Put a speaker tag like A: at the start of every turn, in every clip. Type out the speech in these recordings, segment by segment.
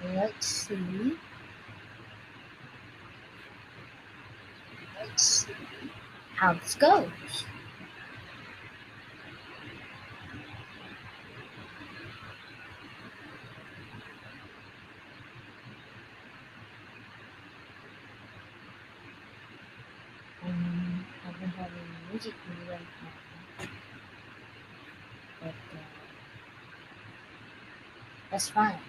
A: Let's see. Let's see how this goes. I don't have any music right now, but that's fine.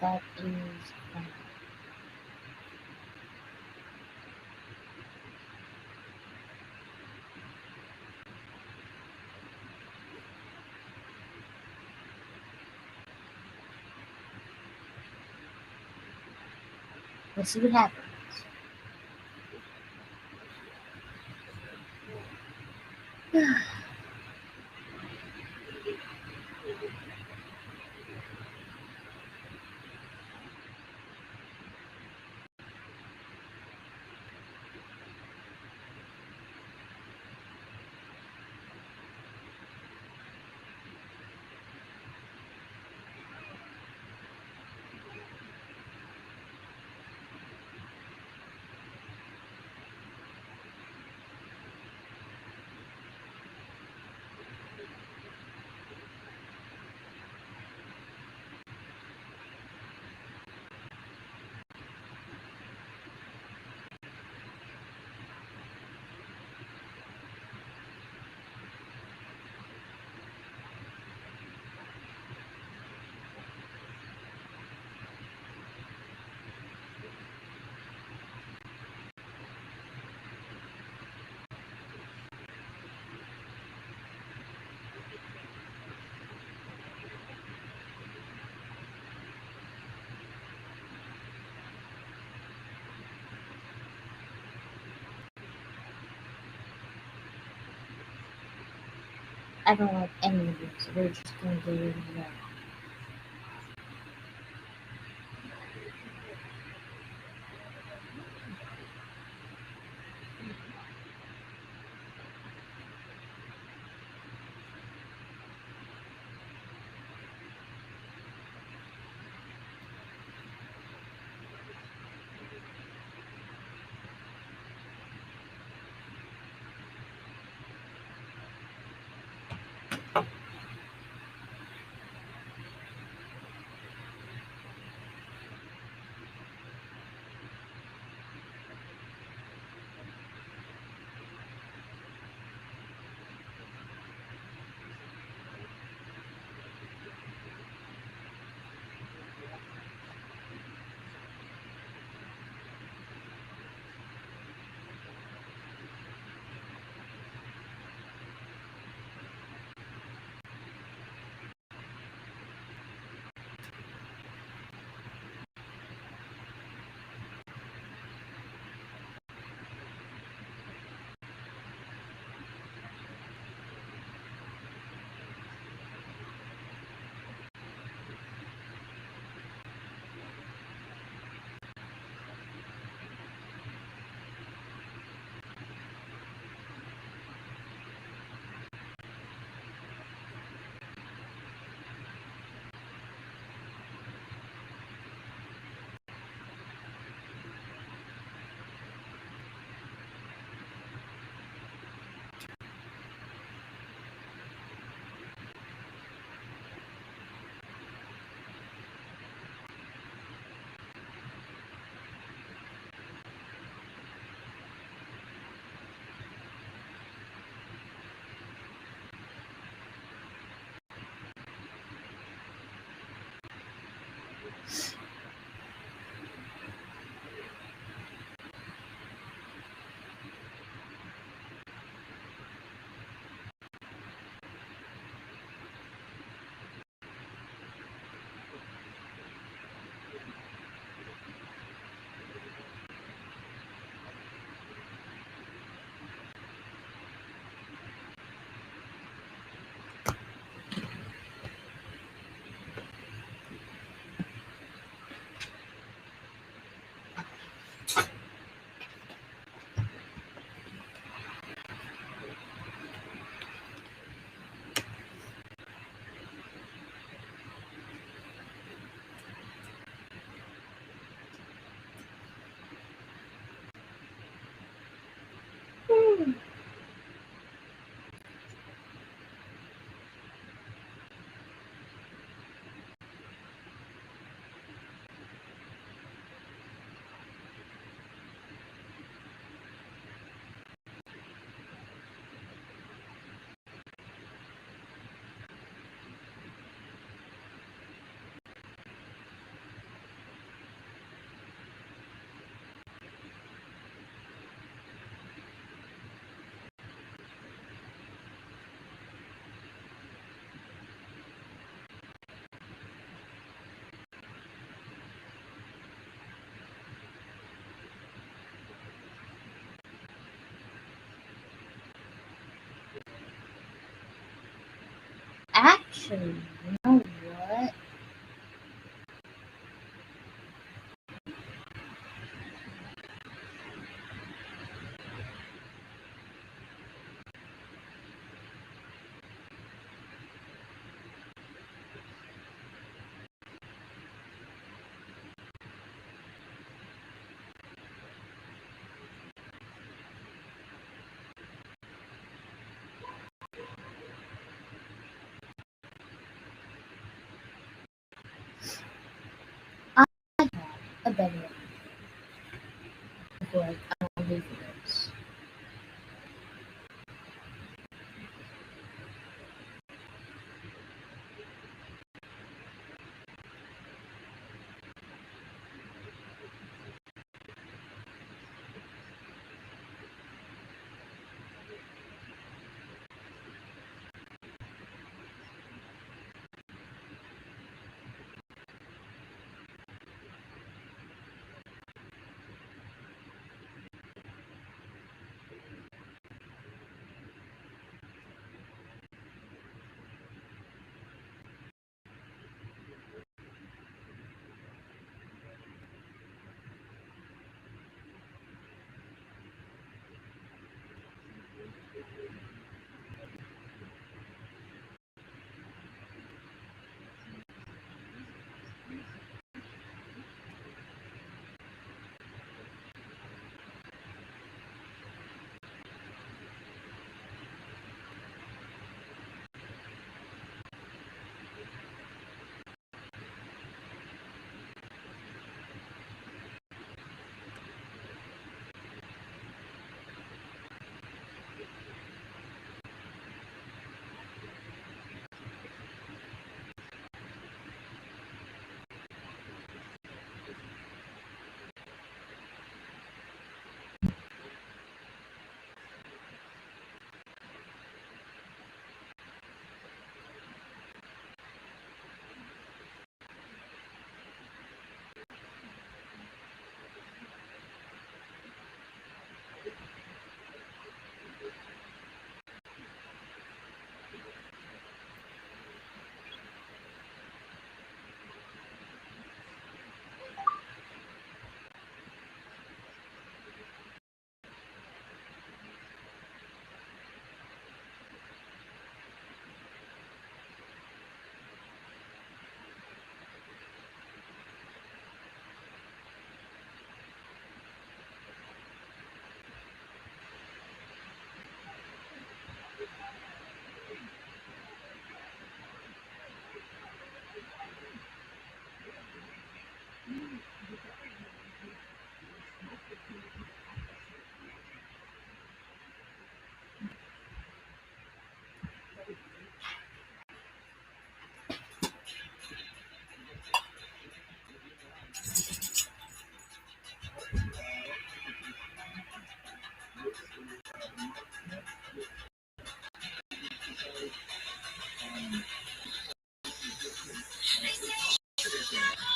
A: That is fine. Let's see what happens. I don't like any of it, so we're just gonna get rid of that. Actually, you know what? I have a better idea before I do for this.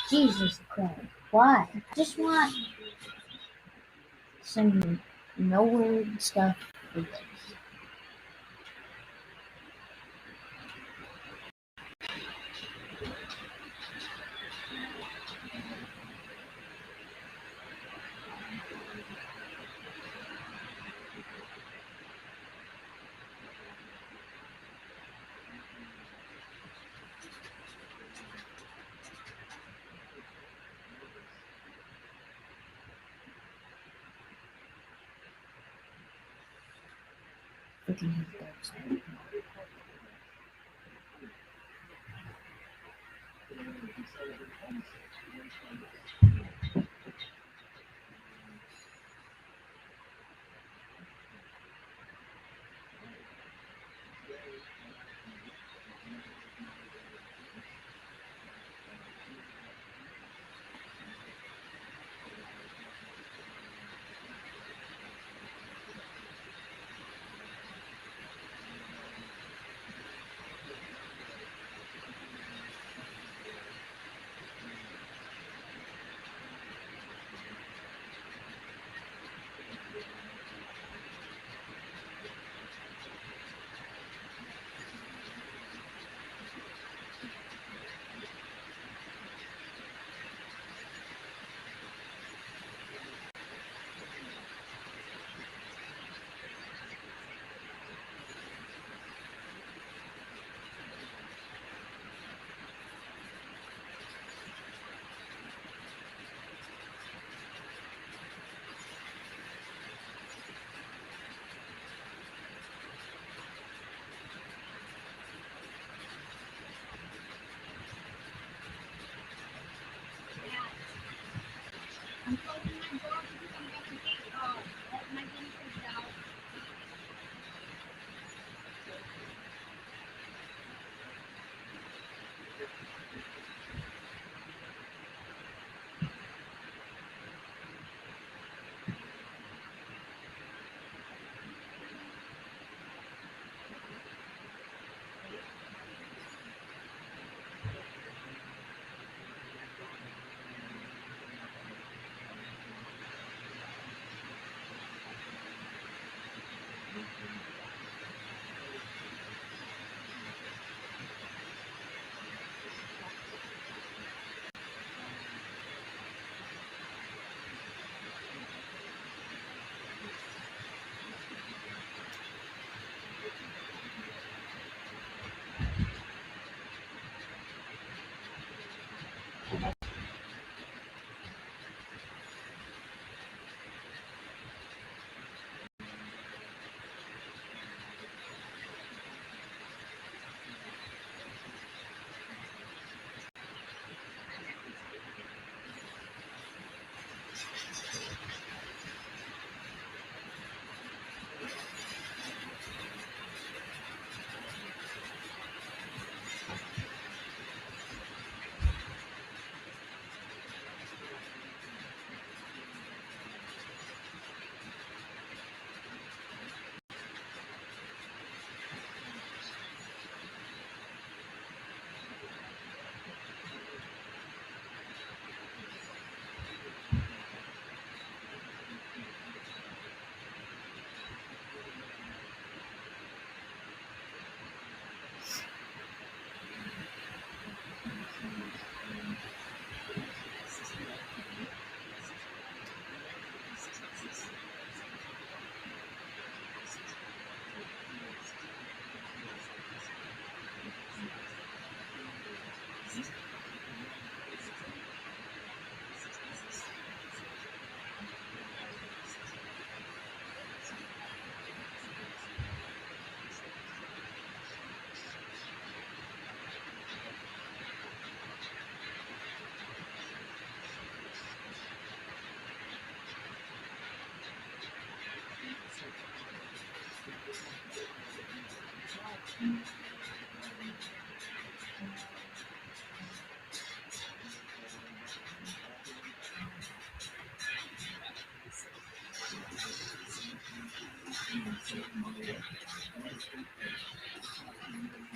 A: Jesus Christ. Why? I just want some no word stuff for this. Freaking hate those.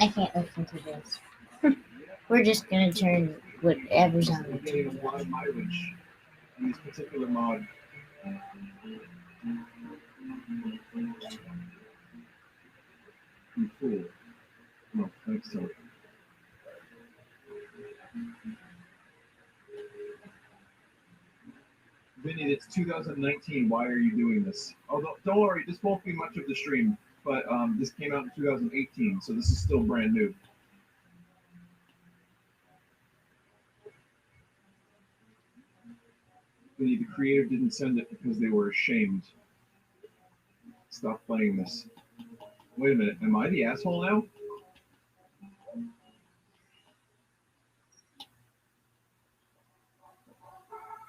A: I can't listen to this. We're just gonna turn whatever's on the
B: Getting a
A: TV
B: lot of
A: on.
B: mileage in this particular mod. You fool. No, thanks, so. Vinny, it's 2019. Why are you doing this? Oh, don't worry. This won't be much of the stream, but this came out in 2018, so this is still brand new. Vinny, the creator didn't send it because they were ashamed. Stop playing this. Wait a minute. Am I the asshole now?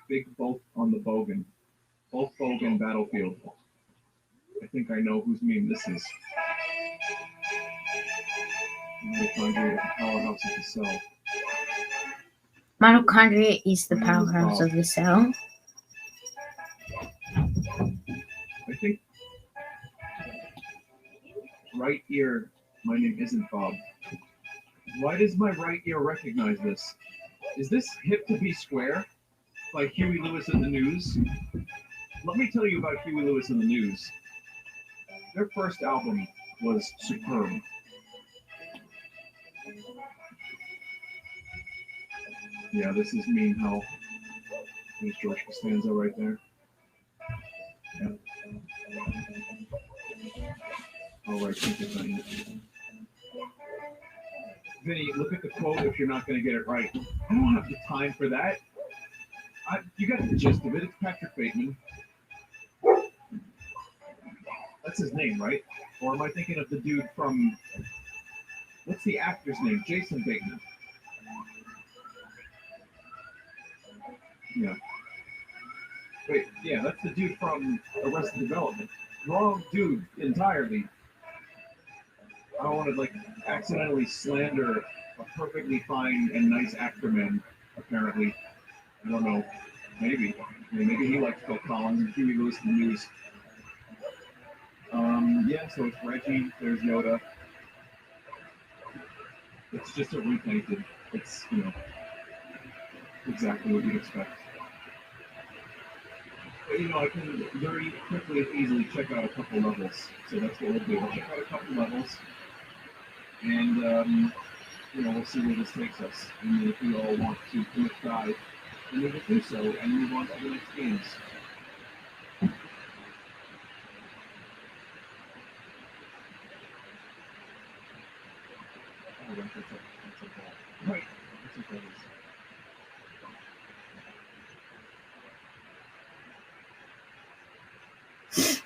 B: Big both on the Bogan. Both Bogan Battlefield. I think I know whose meme this is. Mitochondria, the powerhouse of the cell.
A: Mitochondria is the
B: My name is
A: powerhouse
B: Bob.
A: of the cell.
B: I think right ear. My name isn't Bob. Why does my right ear recognize this? Is this Hip to Be Square by Huey Lewis and the News? Let me tell you about Huey Lewis and the News. Their first album was superb. Yeah, this is Mean Hell. There's George Costanza right there. Yeah. Oh, right, think it's not yet. Vinny, look at the quote if you're not going to get it right. I don't have the time for that. You got the gist of it. It's Patrick Bateman. That's his name, right? Or am I thinking of the dude from... What's the actor's name? Jason Bateman. Yeah. Wait, yeah, that's the dude from Arrested Development. Wrong dude entirely. I don't want to, like, accidentally slander a perfectly fine and nice actor man, apparently. I don't know. Maybe. Maybe he likes Phil Collins and Huey Lewis in the News. Yeah, so it's Reggie, there's Yoda. It's just a repainted. It's, exactly what you'd expect. But, I can very quickly and easily check out a couple levels. So that's what we'll do. We'll check out a couple levels. And, we'll see where this takes us. And if we all want to commit dive, then we will do so and move on to the next games. Oh, right, that's a ball. Right, that's what that is.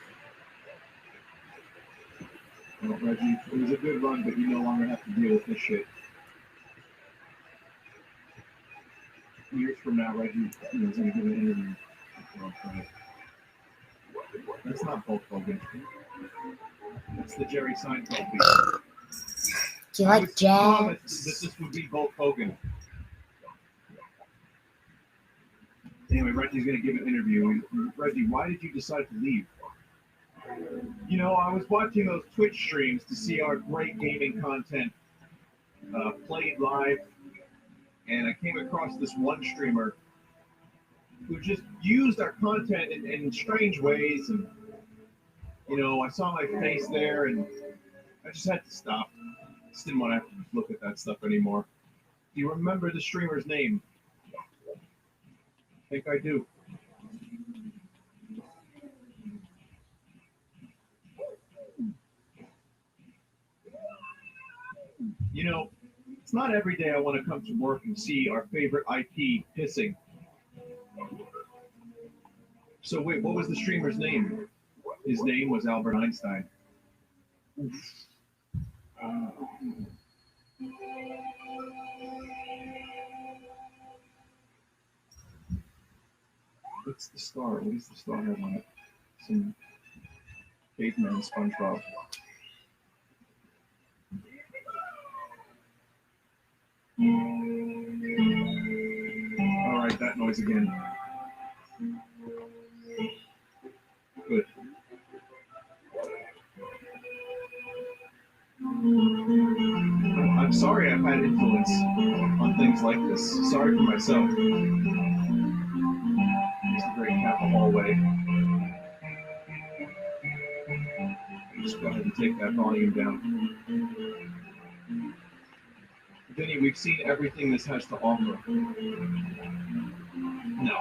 B: Well, Reggie, it was a good run, but you no longer have to deal with this shit. Years from now, Reggie is going to give an interview. That's not Hulk Hogan. That's the Jerry Seinfeld beat.
A: Do you like jazz?
B: This would be Hulk Hogan. Anyway, Reggie's going to give an interview. Reggie, why did you decide to leave? I was watching those Twitch streams to see our great gaming content played live, and I came across this one streamer who just used our content in strange ways, and I saw my face there, and I just had to stop. Just didn't want to have to look at that stuff anymore. Do you remember the streamer's name? I think I do. It's not every day I want to come to work and see our favorite IP pissing. So wait, what was the streamer's name? His name was Albert Einstein. What's the star? What does the star have on it? Some caveman SpongeBob. Alright, that noise again. Good. I'm sorry I've had influence on things like this. Sorry for myself. Here's the Great Kappa hallway. Just go ahead and take that volume down. Vinny, we've seen everything this has to offer. No.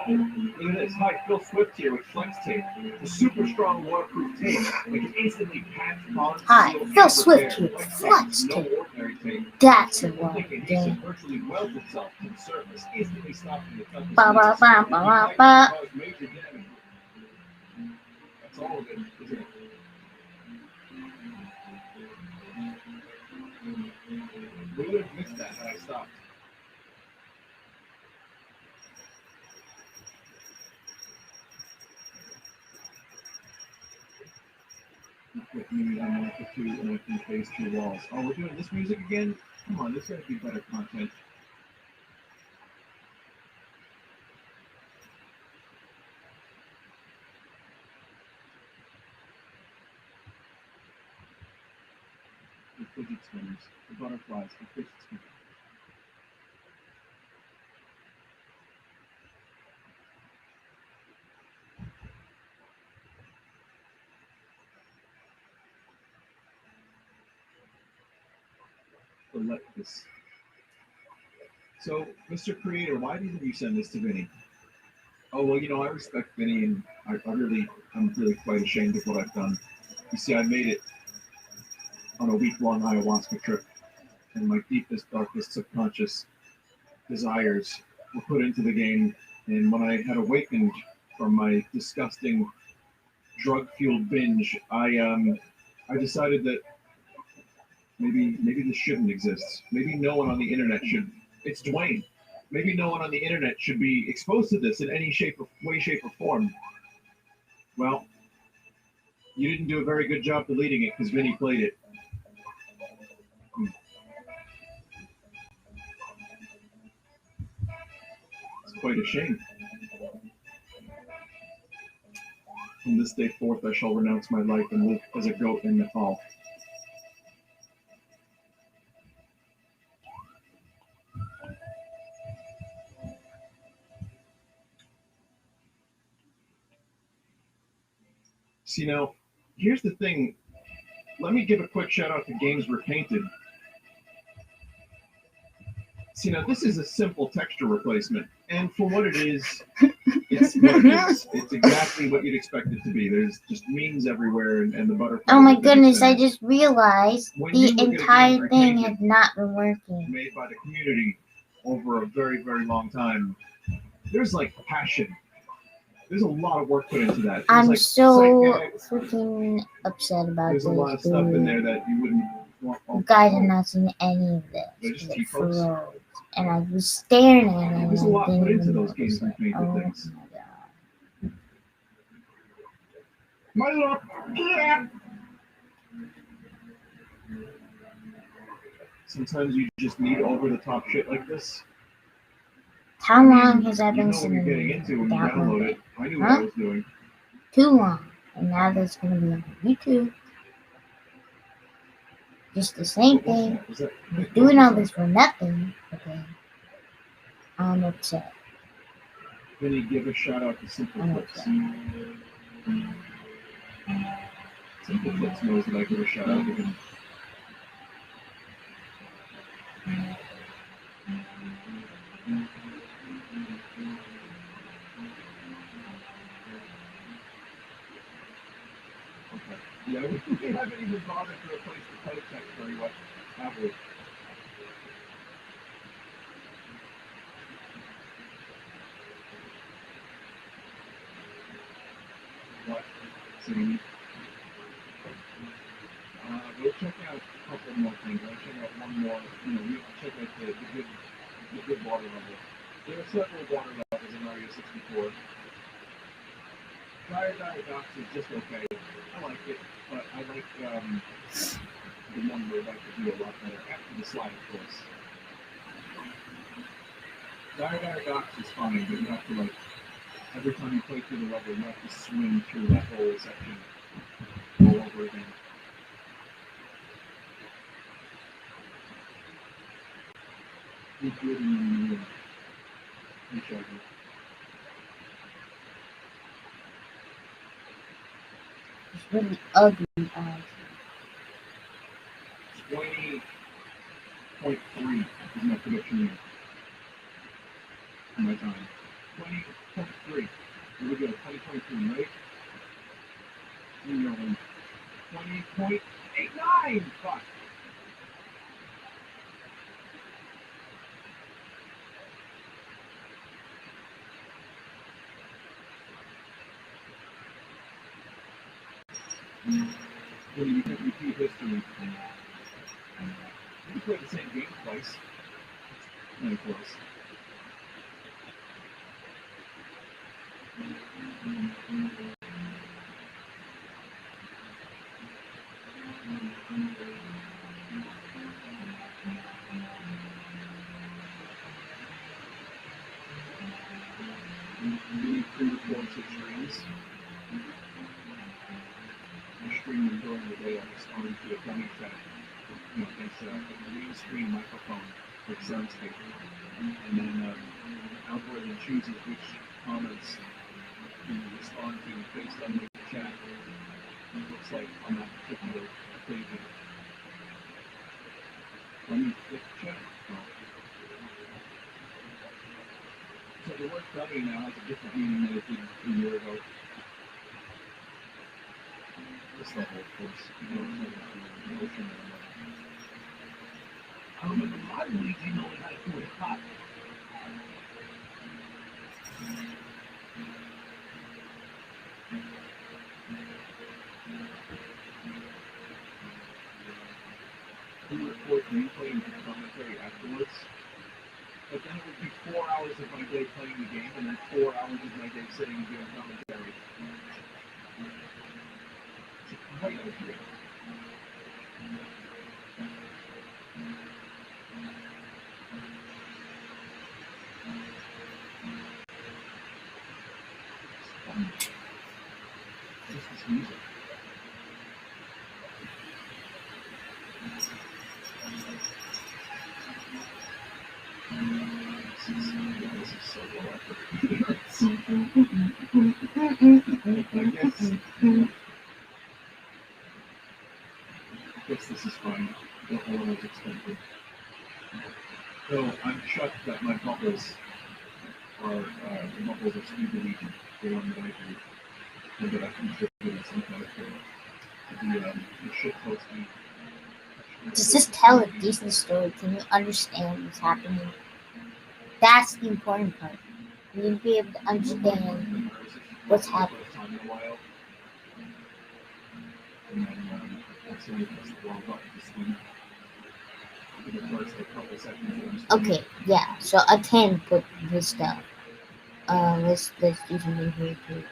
B: Look at this. Hi, Phil Swift here with Flex Tape. The super strong waterproof tape that can instantly patch, bond,
A: Hi,
B: seal,
A: Phil
B: and
A: Swift
B: repair.
A: here with
B: Flex
A: Flex
B: Tape is no
A: Tape.
B: ordinary tape.
A: That's a
B: The
A: lot
B: thick
A: of
B: adhesive
A: game.
B: virtually welds itself to the surface, instantly stopping the toughest
A: Ba ba
B: leaks.
A: ba
B: If
A: ba
B: you
A: ba
B: tighten,
A: ba.
B: it can cause major damage. That's all of it, isn't it? We would have missed that had I stopped. With me, I'm gonna put two and I can face two walls. Oh, we're doing this music again? Come on, this gotta be better content. The fidget spinners, the butterflies, the fidget spinners. This. So, Mr. Creator, why didn't you send this to Vinny? Oh well, I respect Vinny, and I'm really quite ashamed of what I've done. You see, I made it on a week-long ayahuasca trip, and my deepest, darkest subconscious desires were put into the game. And when I had awakened from my disgusting drug-fueled binge, I decided that maybe this shouldn't exist. Maybe no one on the internet should. It's Dwayne. Maybe no one on the internet should be exposed to this in any way, shape, or form. Well, you didn't do a very good job deleting it because Vinny played it. It's quite a shame. From this day forth, I shall renounce my life and live as a goat in Nepal. See, now, here's the thing. Let me give a quick shout out to Games Repainted. See, now, this is a simple texture replacement. And for what it is, it's what it is. It's exactly what you'd expect it to be. There's just memes everywhere and the butterfly.
A: Oh my goodness, I just realized the entire thing has not been working.
B: Made by the community over a very, very long time. There's like passion. There's a lot of work put into that.
A: I'm so freaking upset about this.
B: There's a lot of stuff in there that you wouldn't want.
A: You guys have not seen any of this. And I was staring at it.
B: There's a lot put into those Games Repainted things. My lord, yeah. Sometimes you just need over-the-top shit like this.
A: How long has I been
B: sitting getting into when you download it? I knew what I was doing.
A: Too long. And now that's going to be on YouTube. Just the same thing. Doing all this for nothing. Okay. I'm upset.
B: Then you give a shout out to Simple Flips. Simple Flips knows that I give a shout out to him. Okay. Yeah, we haven't even bothered to replace the code text very much, have we? What? See? We'll check out a couple more things. I'll check out one more. We'll check out the good water level. There are several water levels in Mario 64. Dire Docs is just okay. I like it, but I like the one where I could do a lot better after the slide, of course. Dire Docs is fine, but you have to every time you play through the level, you have to swim through that whole section all over again. He's good in HIV.
A: It's really ugly eyes.
B: 20.3 is my prediction here. My time. 20.3. Here we go. 2023, right? 20.89. Fuck. When you can repeat history, you play the same game twice. Really close. Many pre-record streams. I stream them during the day. I respond to a dummy chat. It's a green screen microphone with soundscape. And then algorithm chooses which comments you respond to based on the chat. It looks like on that particular occasion. Let me click chat. So the word dummy now has a different meaning than it did a year ago. This level, of course, you don't know the emotion I remember my league knowing how to do it hot. We would record gameplay and commentary afterwards. But then it would be 4 hours of my day playing the game, and then 4 hours of my day sitting and doing commentary. It's a great idea. Just this music. This is so low effort. I guess this is fine. The oil is expensive. So I'm shocked that my bubbles are Stevie Legion, the one that I do, and that I contributed some kind of the shit posting.
A: Just tell a decent story. Can you understand what's happening? That's the important part. You need to be able to understand what's happening.
B: And then accidentally press the wrong button to sleep. For the first couple seconds.
A: Okay, yeah. So I can put this stuff. Let's do something here too.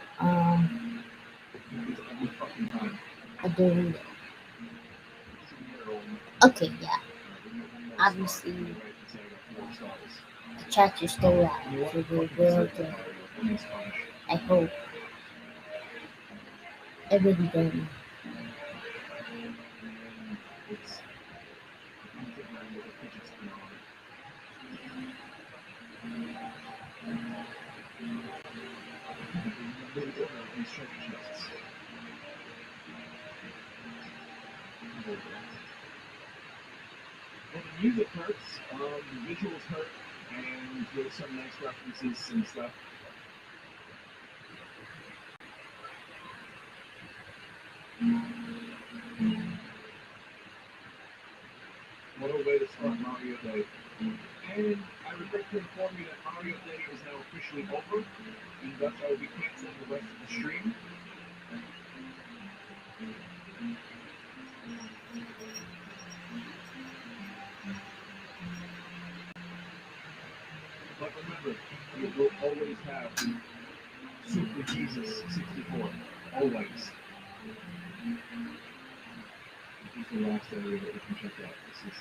B: Every fucking time.
A: I delete it. Okay, yeah. Obviously, the chat is still out, so we'll be able to. I hope. I really don't.
B: Well, the music hurts, the visuals hurt, and there's some nice references and stuff. What a way to start Mario Day. And I regret to inform you that Mario Day is now officially over, and thus I will be canceling the rest of the stream. But remember, you will always have Super Jesus 64. Always. This is the last area that we can check out. This is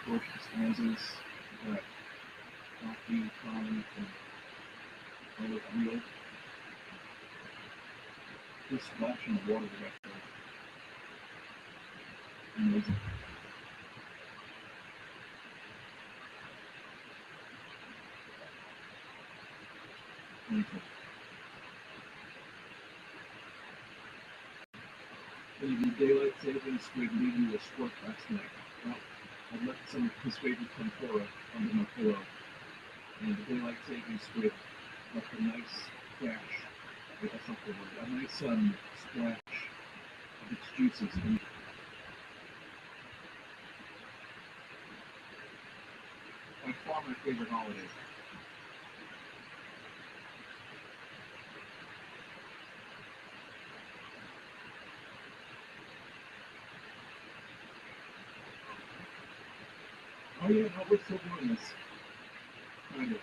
B: Torch Dispenses, Coffee, Common, and Olive Wheel. This splash in the water directly. Amazing. Can you do daylight saving squid leave you a squirt last night? Well, I left some of his favorite tempura under my pillow, and the daylight saving squid left a nice splash. Wait, that's not the word. A nice splash of its juices. By far my favorite holiday. Oh yeah, no, we're still doing this. Kind of.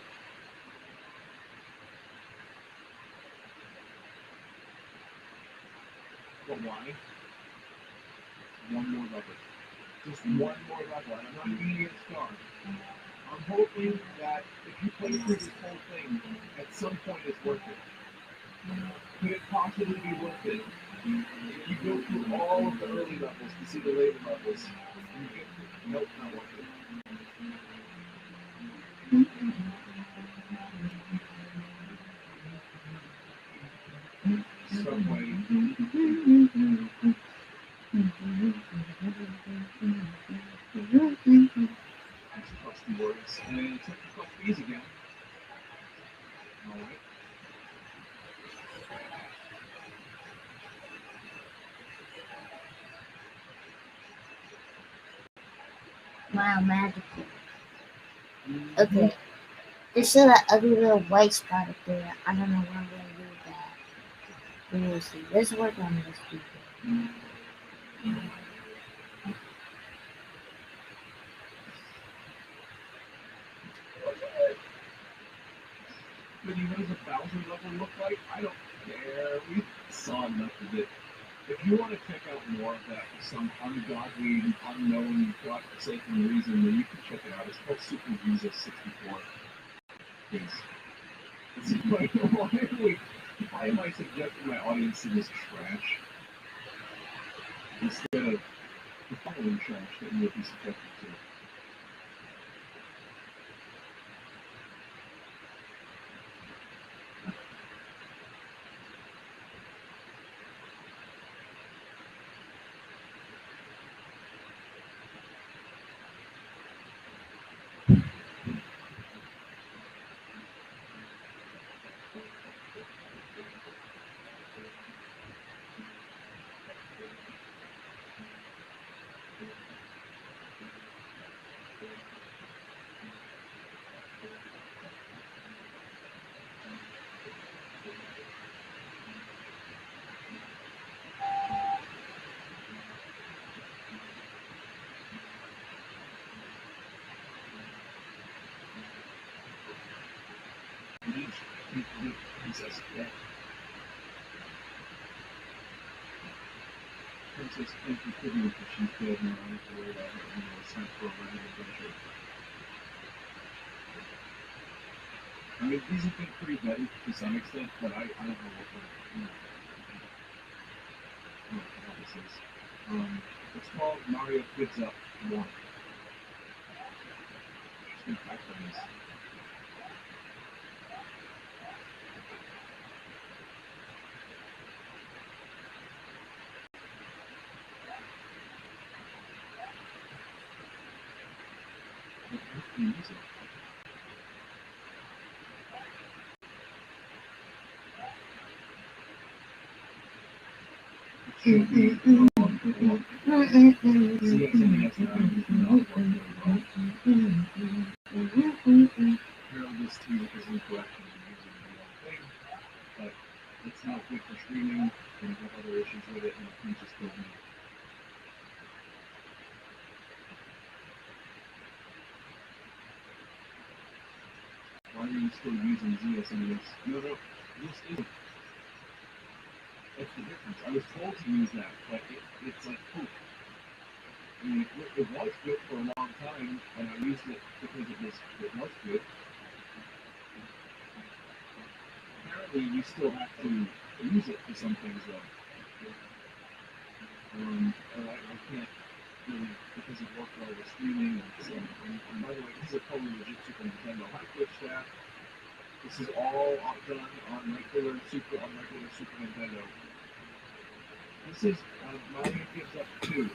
B: But why? One more level. Just one more level. And I'm not even gonna get started. I'm hoping that if you play through this whole thing, at some point it's worth it. Could it possibly be worth it? If you go through all of the early levels to see the later levels, you get, nope, not worth it. Subway. That's crusty words. And technical fees again. Alright.
A: Wow, magical. Okay. There's still that ugly little white spot up there. I don't know where I'm gonna do that. But we'll see. Let's work on this people.
B: But you know what a Bowser level look like? I don't care. We saw enough of it. If you want to check out more of that for some ungodly, unknown, godforsaken reason, then you can check it out. It's called Super Visa 64. Why am I subjecting my audience to this trash instead of the following trash that you would be subjected to? Princess dead. Princess can't be figured that she's dead and I don't have to worry about her anymore. It's time for a random adventure. I mean, these have been pretty vetted to some extent, but I don't know what the hell this is. It's called Mario Kids Up 1. Interesting fact on this. Music. It should be apparently this music is incorrect and using the wrong thing, but it's not good for streaming, and I have other issues with it, and it just killed me. Why are you still using ZSMS? No, this isn't. That's the difference. I was told to use that, but it's like poop. I mean, it was good for a long time, and I used it because it was good. Apparently, you still have to use it for some things, though. I can't really, because it worked well with streaming, and by the way, this is a totally legit Super Nintendo. Hi, Twitch staff. This is all done on regular Super Nintendo. This is Mario gives up 2.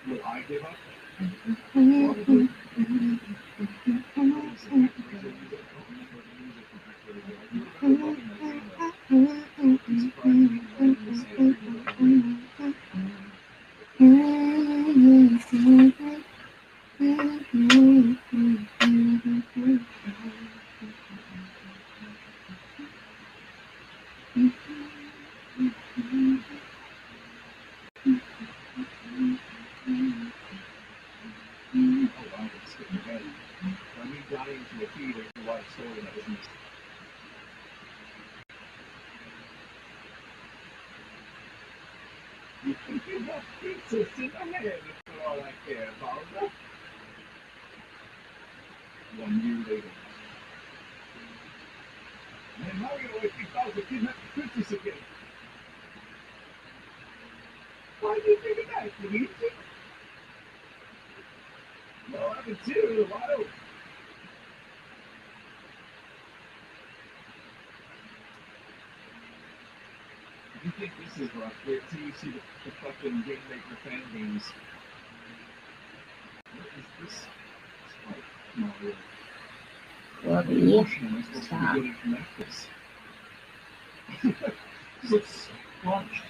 B: Will I give up? Probably. Dying to a key, there's a lot of story that was missed. You think you got princess in the head for all I care about, huh? 1 year later. And Mario, I think about to kidnap the princess again. Why do you think of that, Luigi? Well, I've been seeing it a while. You think this is rough? Wait till you see the fucking Game Maker fan games. What is this? Spike Mario.
A: Well,
B: How emotional am I supposed to be getting from this? He looks squashed.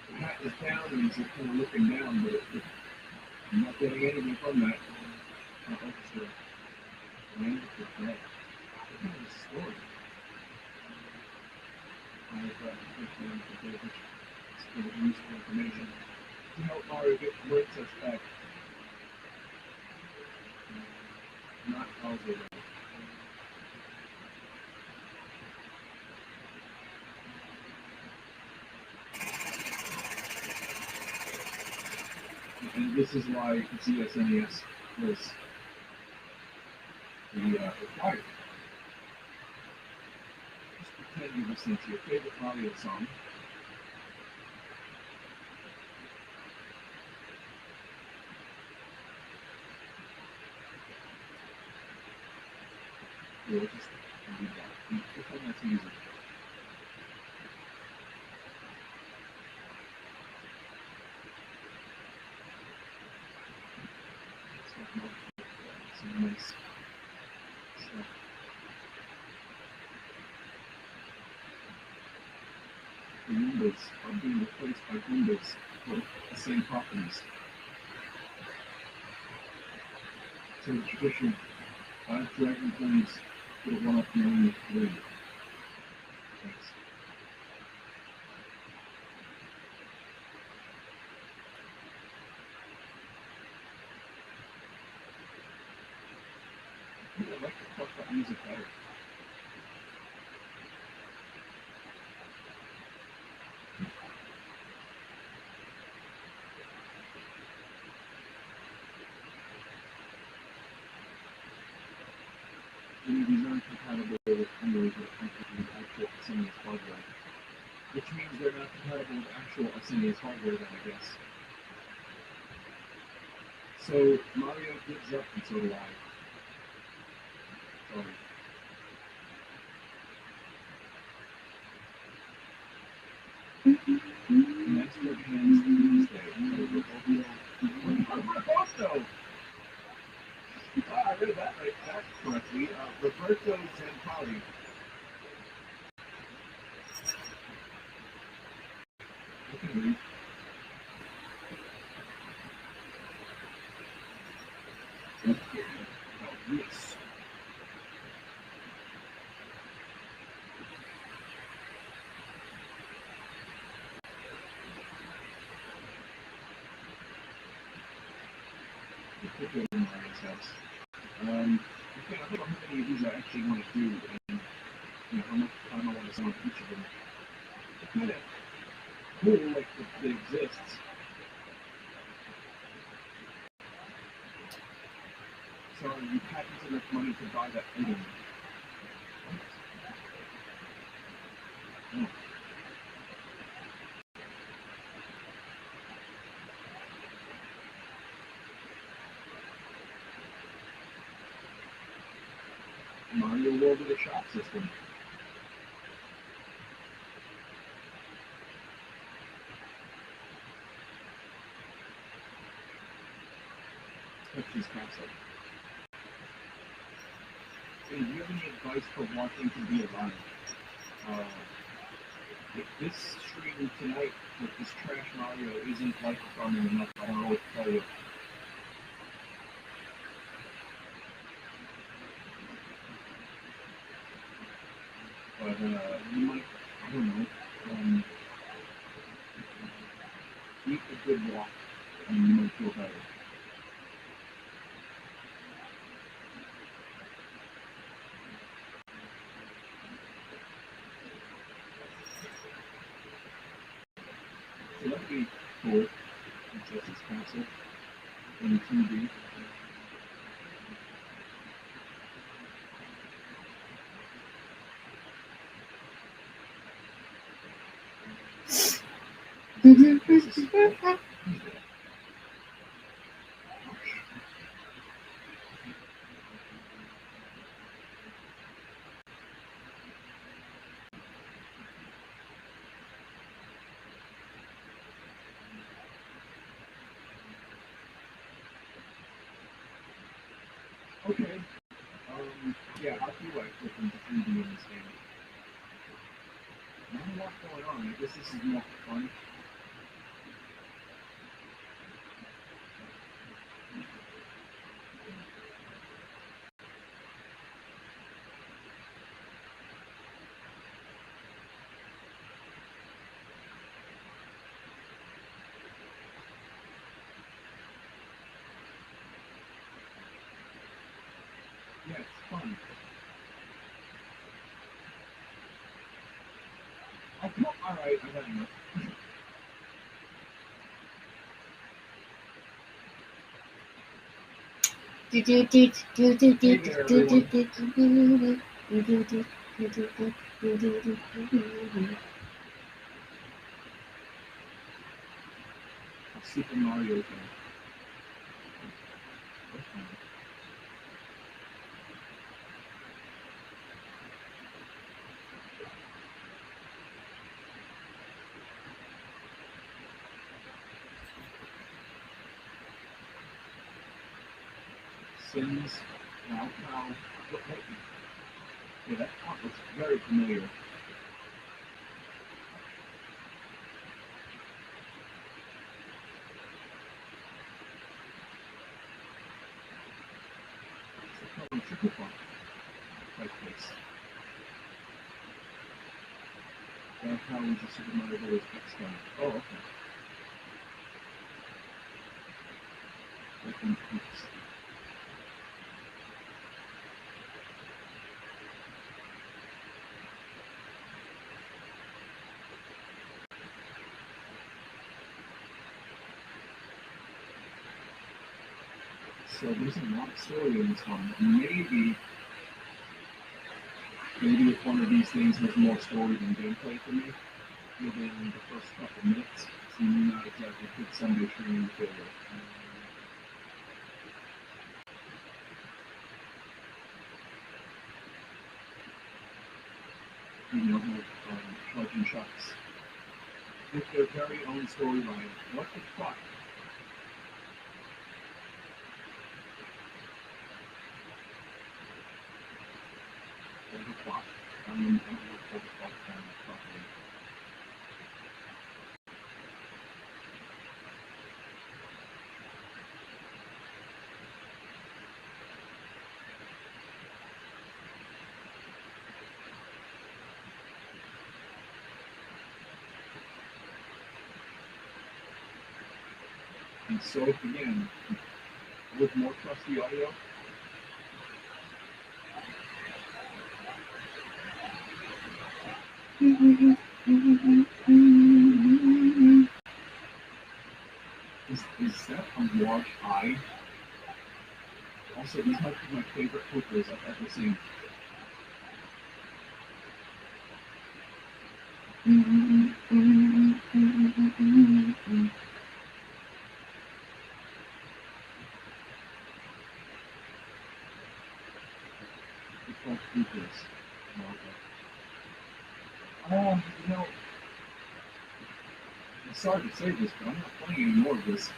B: The hat is down and he's kind of looking down, but I'm not getting anything from that. Not orchestra. Land for dead. What kind of story? I've it's for the useful information to help Mario get princess back. Not Bowser. And this is why ZSNES was required. Just pretend you're listening to your favorite Mario song. We'll just read that. Pretend that's music. Some nice stuff. The Goombas are being replaced by Goombas with the same properties. So the tradition, 5 dragon planes for the 1-up and only 3. Thanks. I like the fuck that music better. These aren't compatible with Android with actual SNES hardware. Which means they're not compatible with actual SNES hardware then, I guess. So Mario gives up and so do I. Sorry. Next up hands Tuesday. Roberto! I read that correctly. Roberto Zampari. I can read. Oh, yes. Again, I don't know how many of these I actually want to do, and how much time I want to spend on each of them. It's kind of cool, like that it exists. Sorry, you hadn't enough money to buy that item. Oh. Mario World with a shop system. Peach's Castle. Hey, do you have any advice for wanting to be alive? If this stream tonight with this trash Mario isn't life-affirming enough, I don't know what to tell you. But you might, I don't know, eat a good walk, and you might feel better. So that'd be cool. Princess's Castle in 2D. Okay. Yeah, I feel like looking to 3D in this game. Not a lot going on. I guess this is more fun. Yeah, it's fun. Oh, come on. Alright, I got enough. Super Mario game. Sims, Now Cow, yeah, that font looks very familiar. It's probably triple font like this. Now Cow is a Super Mario Bros. X guy. Oh, okay. Oops. So there's a lot of story in this one. Maybe if one of these things has more story than gameplay for me, within the first couple minutes, it's not exactly a good Sunday training material. You know, Trudge and Chucks, with their very own storyline. What the fuck? What the fuck? I don't know what the fuck properly. And so again, with more trusty audio, is that a large eye? Also, these might be my favorite hookers I've ever seen. You know, I'm sorry to say this, but I'm not playing any more of this.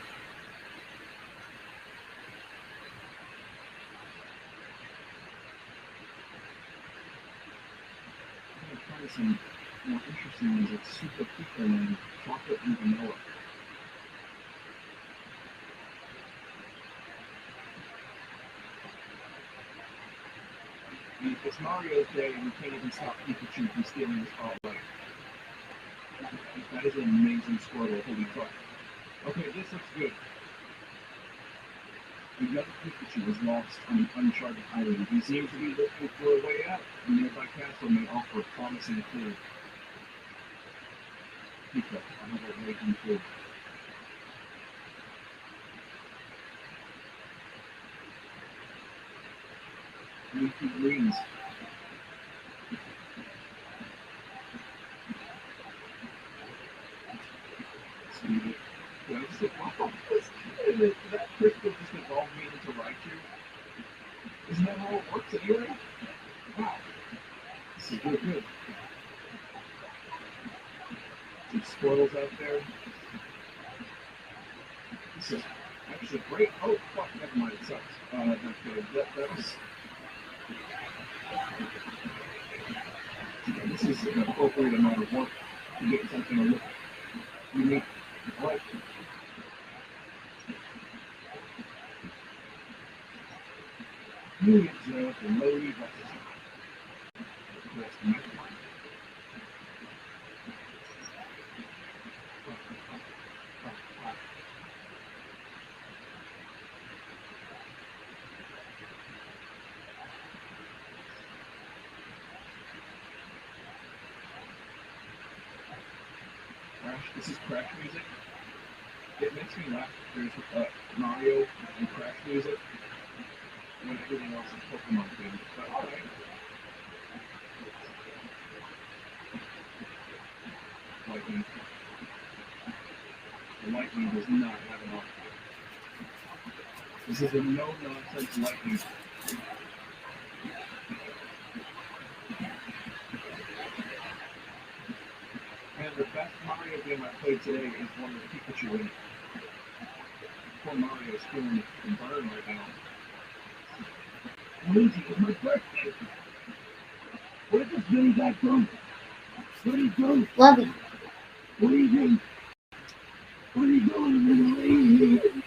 B: I'm gonna try some more interesting ones like Super Pika and Chocolate and Vanilla. I mean, it's Mario's day and we can't even stop Pikachu from stealing the spotlight. That is an amazing Squirtle. Holy fuck. Okay, this looks good. Another Pikachu is lost on an uncharted island. He seems to be looking for a way out. A nearby castle may offer a promising clue. Pika, I have a raging clue. Leafy greens. Sweetie. Did I just evolve this? Did that crystal just evolve me into Raichu? Isn't that how it works anyway? Wow. This is real good. Some squirrels out there. This is actually great. Oh, fuck, never mind, it sucks. That was. This is an appropriate amount of work to get something to look unique. I like it. You observe the lowly versus Crash. This is Crash music. It makes me laugh. There's Mario and Crash music when everything else is Pokemon themed. But alright. Lightning. The lightning does not have enough. This is a no-nonsense lightning. And the best Mario game I played today is one with Pikachu in it. Poor Mario is feeling the burn right now. Luigi, it's my birthday. Where does Billy back from? Where did he go?
A: Love you.
B: What are you doing? What are you doing, little lady?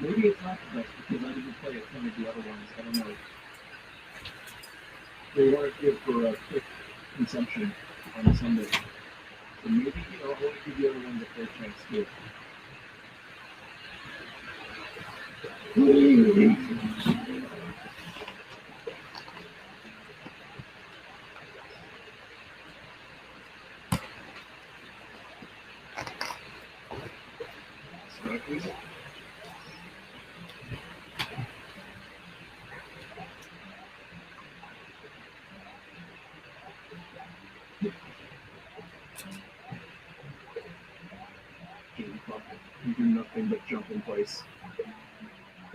B: Maybe it's not the best because I didn't play a ton of the other ones. I don't know. They weren't good for quick consumption on a Sunday. So maybe, I want to give the other ones a fair chance too. Start music. You do nothing but jump in place.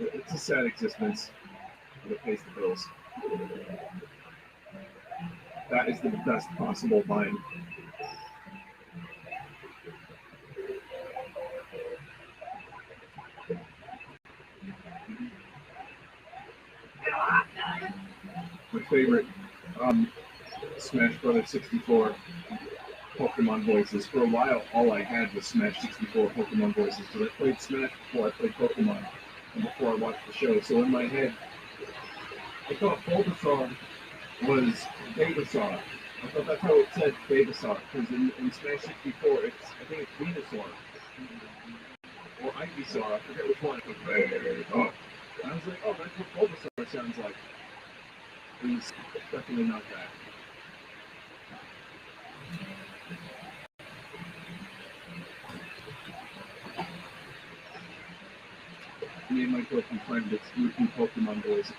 B: It's a sad existence, but it pays the bills. That is the best possible vine. My favorite Smash Brothers 64 Pokemon voices. For a while, all I had was Smash 64 Pokemon voices because I played Smash before I played Pokemon and before I watched the show. So in my head, I thought Bulbasaur was Venusaur. I thought that's how it said Venusaur because in Smash 64, I think it's Venusaur or Ivysaur. I forget which one. Oh. And I was like, oh, that's what Bulbasaur sounds like. He's definitely not that. Me and my girlfriend friend that's repeat Pokemon boys.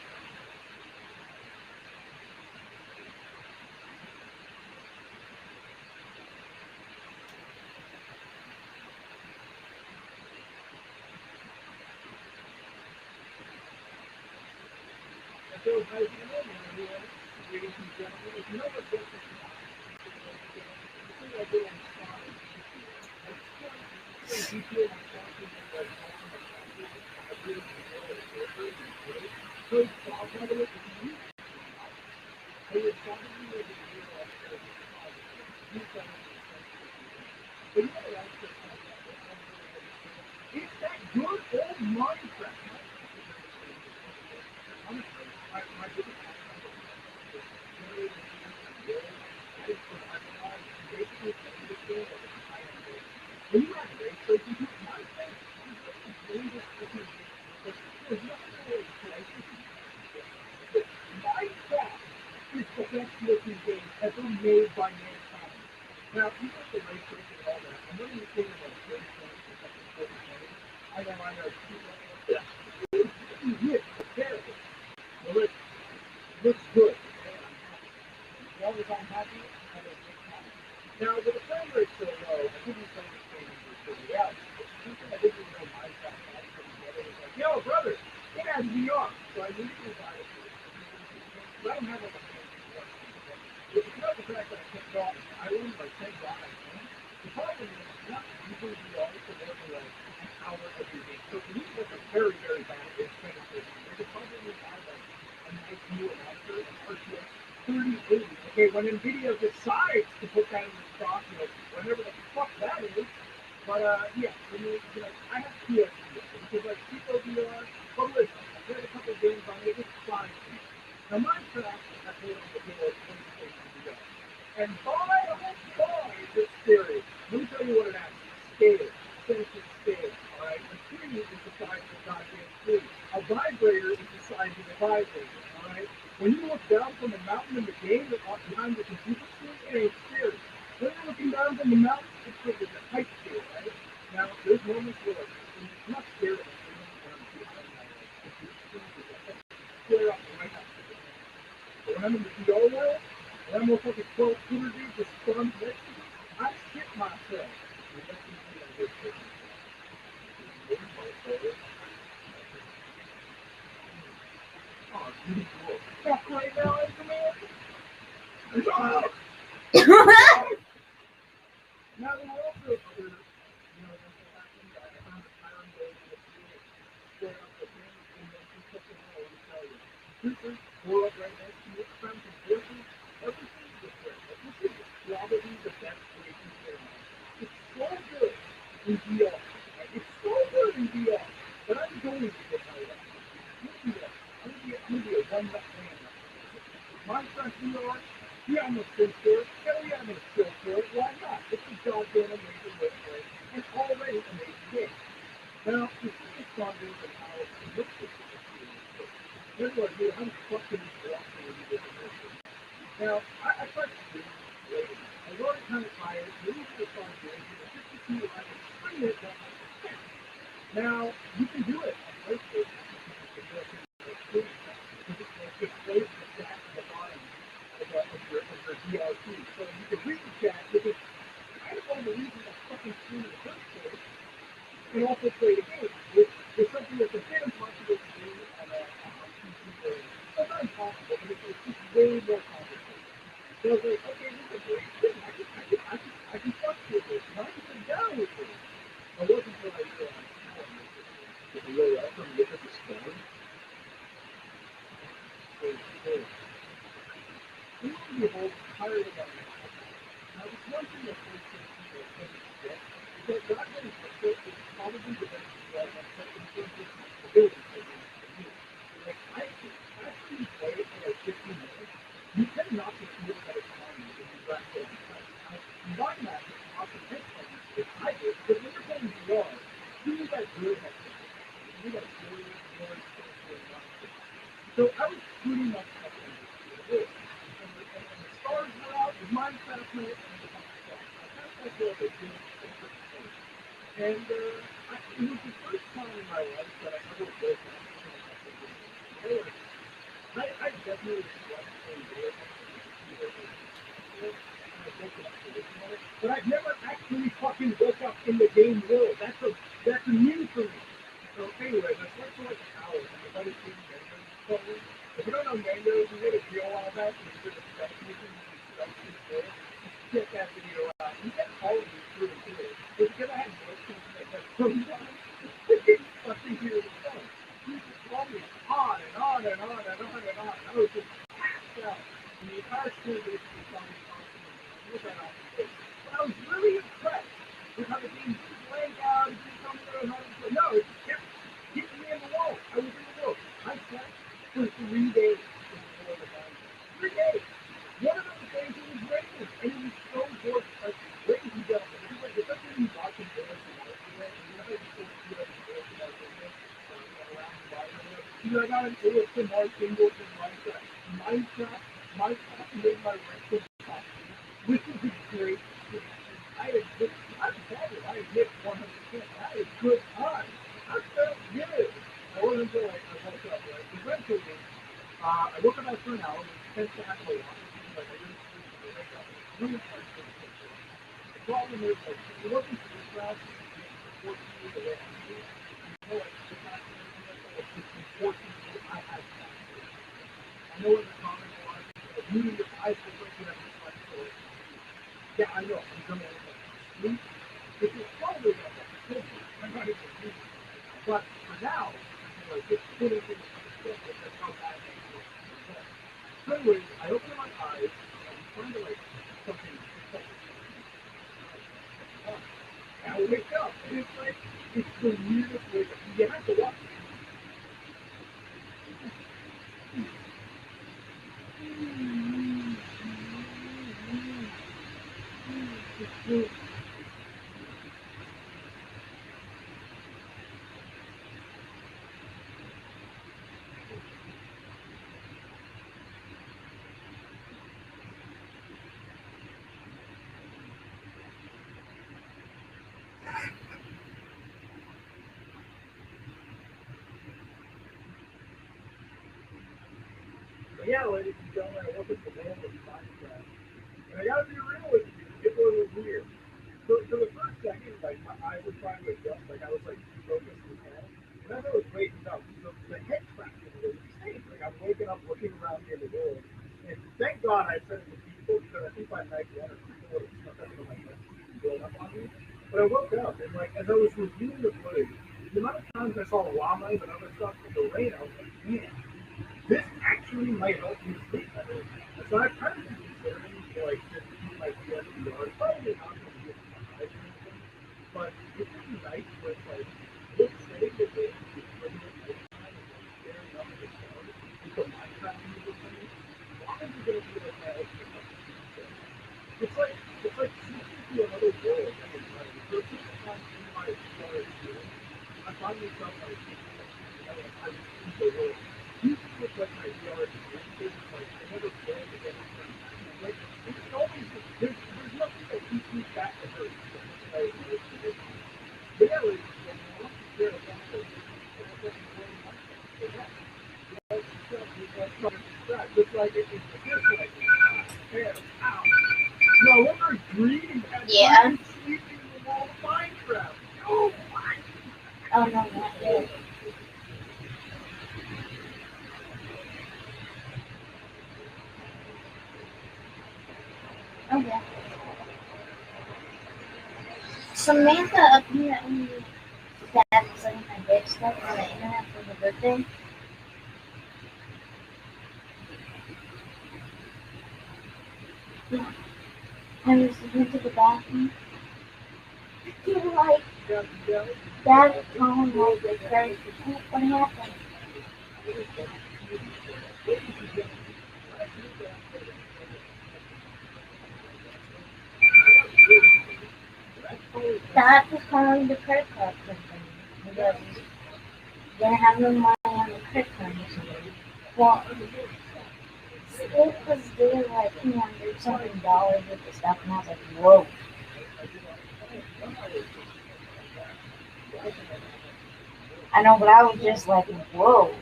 C: So, as you know, everyone, ladies and gentlemen, if you know what this is about, this is a little spot. I just want to detail my talking about I really so, by the way, if you I would probably make a video on you guys but you know what else it's that good old Minecraft. Honestly, my biggest basically understand when you have race racing, Minecraft is really just looking there's nothing really Minecraft is the best looking game ever made by mankind. Now, you got the race racing and all that. I'm not even thinking about race racing. I know. Yeah. It's terrible. Well, it looks good. As long as I'm happy, I don't get happy. Now, with the frame rate so low, I couldn't play this game for 30 hours. Something I didn't even know Minecraft had put together was like, yo, brother, it has VR. So I immediately buy it. But I don't have like a fancy VR. It's not the fact that I can't go out I run like 10 guys. The problem is not using VR for more than like an hour every day. So for me, that's a very, very bad expenditure. They could probably buy like a nice new announcer, an RTX 3080. Okay, when NVIDIA decides to put that in the stock, whenever the fuck that is. But yeah, I mean, I have PSVR because like people VR. But listen, I played a couple games on it. It's fine. Now Minecraft, I played on the PlayStation VR, and boy, oh boy, is it scary. Let me tell you what it has. Scale, sensor scale. All right, a tree is the size of a goddamn tree. A vibrator is the size of a vibrator. All right. When you look down from a mountain in the game behind the computer screen, it ain't scary. When you're looking down from the mountain, it's like it's a height scale, right? Now, there's moments where it's not scary. Square up right now. But when I'm in the VR world, when I'm looking at 12 Twitter dudes just spawn next to me, I shit myself. Oh, beautiful. Fuck right now, man. Now, there were also other, I found a pattern way to square up the thing, and then do something I want to tell you. Super, pull up right next to you, friends and forces, everything's different. Like, this is probably the best way to share mine. It's so good in VR. Right? It's so good in VR, but I'm going to get my life. I'm going to be a one-nut man. Minecraft VR, yeah, I'm a still for it. Hell yeah, I'm a still for it. Why not? It's a goddamn amazing way to play, and already an amazing game. Now, the thing is and how it looks at this. Here's what I do. I'm fucking walking with you this. Now, I tried to do it. I wrote it kind of tired. Maybe it's fun doing it. Just to see if I can screen it. Now, you can do it on PlayStation. It displays the stats at the bottom of your DRT. So you can read the chat because I don't know the reason that fucking screen in the first place and also play the game. It's something that's a bit impossible to do on a PC or well, not impossible, but it's just way more complicated. So I was like, okay, this is a great thing. I can fuck with this. I can sit down with this. It wasn't until I realized it's really awesome. Look at the storm. So cool. We want to be whole tired of that. Now, this one thing that PlayStation does get is that not getting support is probably the best drug in terms of ability for you. Like, I after you play it for like 15 minutes, you tend not to feel that it's on you when you grab it. Now, combine that with awesome headphones, which I did, because when you're playing VR, you need that good headphones. You need that good noise canceling. So I was pretty much up in this. And the stars were out, the Minecraft mode, and the Minecraft. I passed that door with doing and it was the first time in my life that I ever woke up. I definitely slept in bed but I've never actually fucking woke up in the game world. That's a new for me. So anyway, I slept for like an hour and my buddy came in and If you don't know Nando's, we did a deal a while back. We did a special mission. Check that video out. You get all of these really good. But because I had no chance to make that phone time, it's fucking here to go. You just called me on and on and on and on and on. I was just passed out. And the entire school basically saw me constantly. Look at all the But I was really impressed with how the game didn't blank out and didn't tell me what I was having to. No, it just kept hitting me in the wall. I was in the wall. I slept for 3 days before the game. 3 days. One of those days it was raining, and it was so gorgeous. Like, ladies and gentlemen, if you're especially watching videos and watching it, and you know how you still see it in our business, around the body, you know, I got an ASMR single from Minecraft. Minecraft made my rental costume, which is a great thing. I admit, I'm excited. I admit 100%. I had a good time. I felt good. I wasn't until like I woke up, right? Eventually, I woke up after an hour, which tends to happen a lot. Like, I didn't sleep when I wake up. It's really hard to sleep. The problem is, like, if you work in sleep class, it's important to the way I do. You know, like, the class and everything like that, it's important to I have classes. I know in the comments a lot of people are like, you your eyes look like you have a flex or yeah, I know, I'm gonna look like sleep. If it's probably like that, I'm not even sleeping. But for now, you know, just putting things in perspective, that's how bad I feel. So anyways, I open my eyes, and I'm trying to like something, and I wake up, and it's like, it's the weirdest wake up. You have to watch it. But yeah, ladies and gentlemen, I woke up the world of Minecraft. And I gotta be real with you, it was weird. For the first second, like my eyes were trying to adjust, like I was like focused as hell. And as I was waking up, the head tracking was insane. Like I'm waking up looking around near the world. And thank God I said it to people because I think by night one or people would have stuck up in my head and blown up on me. But I woke up and like as I was reviewing the footage, the amount of times I saw llamas and other stuff in the rain, I was like, man, this actually might help me sleep better. And so I've kind of been considering like just keep my PSVR. Probably not going to be my eyes or anything, but it's just nice where it's like just setting the game to regular nighttime and like staring up at the stars with the Minecraft music playing. Why is it going to be like my ultimate fucking sleep? It's like switching to another world every night. So it's just like in my VR experience. I find myself like thinking like, I'm in the world. Usually with like my VR experiences, it's like I never play the game from like it's always there's nothing that keeps me back to hurt. But yeah, ladies and gentlemen, I want to share a couple of things. I want to enjoy my so yeah, just like it is just like hair. Ow. No, what are dreaming at
A: Yeah.
C: night sleeping in the wall of Minecraft? No, what?
A: Oh no, not yet. Okay. Samantha apparently that was like my big stuff on the internet for her birthday. Yeah. I was went to the bathroom. You were like that tone like the very what happened? That was calling the credit card company because they have no money on the credit card or something. Well, it was due like $200 something with the stuff, and I was like, whoa. I know, but I was just like, whoa.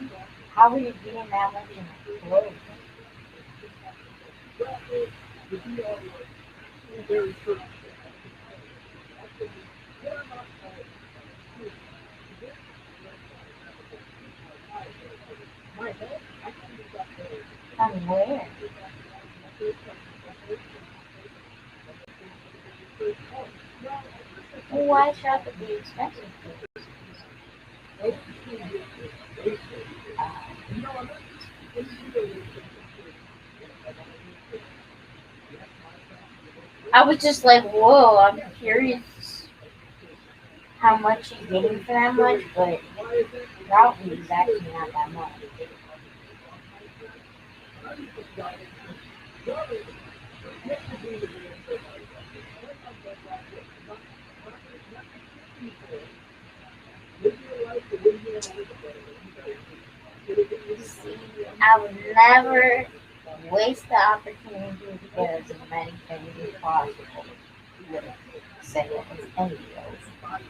A: How are you getting that much in clothes? where? Well, why shop at the expensive places? I was just like, whoa, I'm curious how much you're getting for that much, but probably it's actually not that much. See, I would never waste the opportunity to get as many things as possible with sales and deals.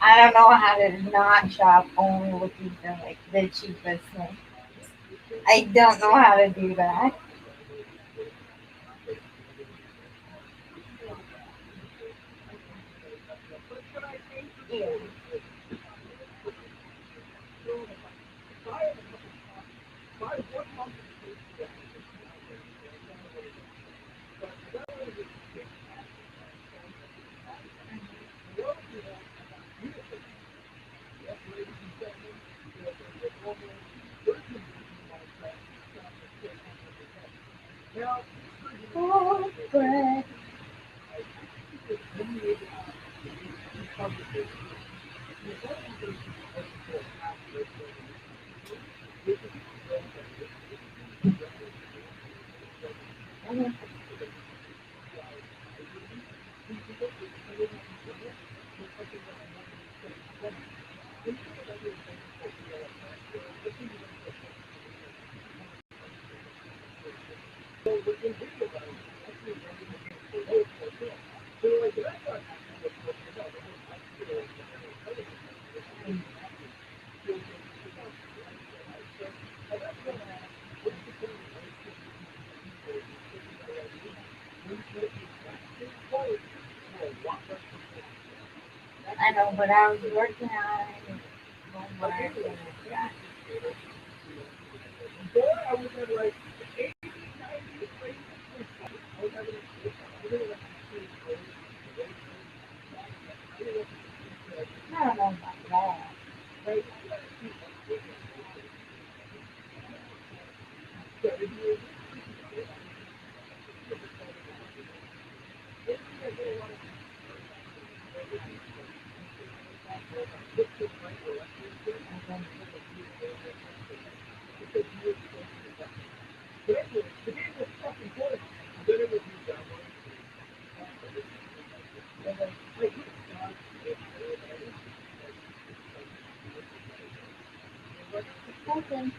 A: I don't know how to not shop only looking for like the cheapest thing. I don't know how to do that. Yeah. Oh, bread. I know, but I was working on homework and that. I don't know about that. Okay.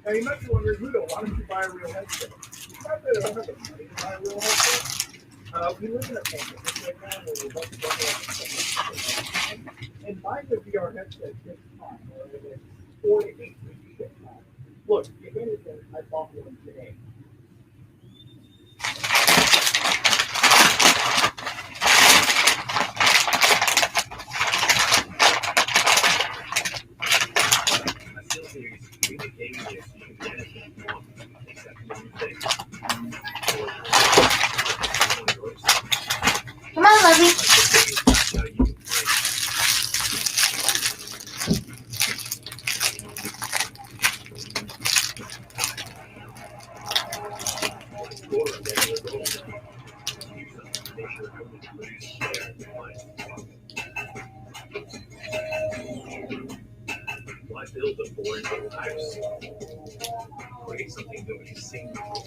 C: Now you might be wondering, Ludo, why don't you buy a real headset? It's not that I don't have the money to buy a real headset. We live in a pandemic right now where we're both and buying the VR headset takes time, or it's 4 to 8 weeks to get time. Look, if anything, I bought one today.
B: I still think we can game this. You can get it if you want, except one thing.
A: Come on, Lovey.
B: Now you can play. Or a regular goal. Use them to make sure everything produces there in mind. Why build a boring little house? Create something nobody's seen before.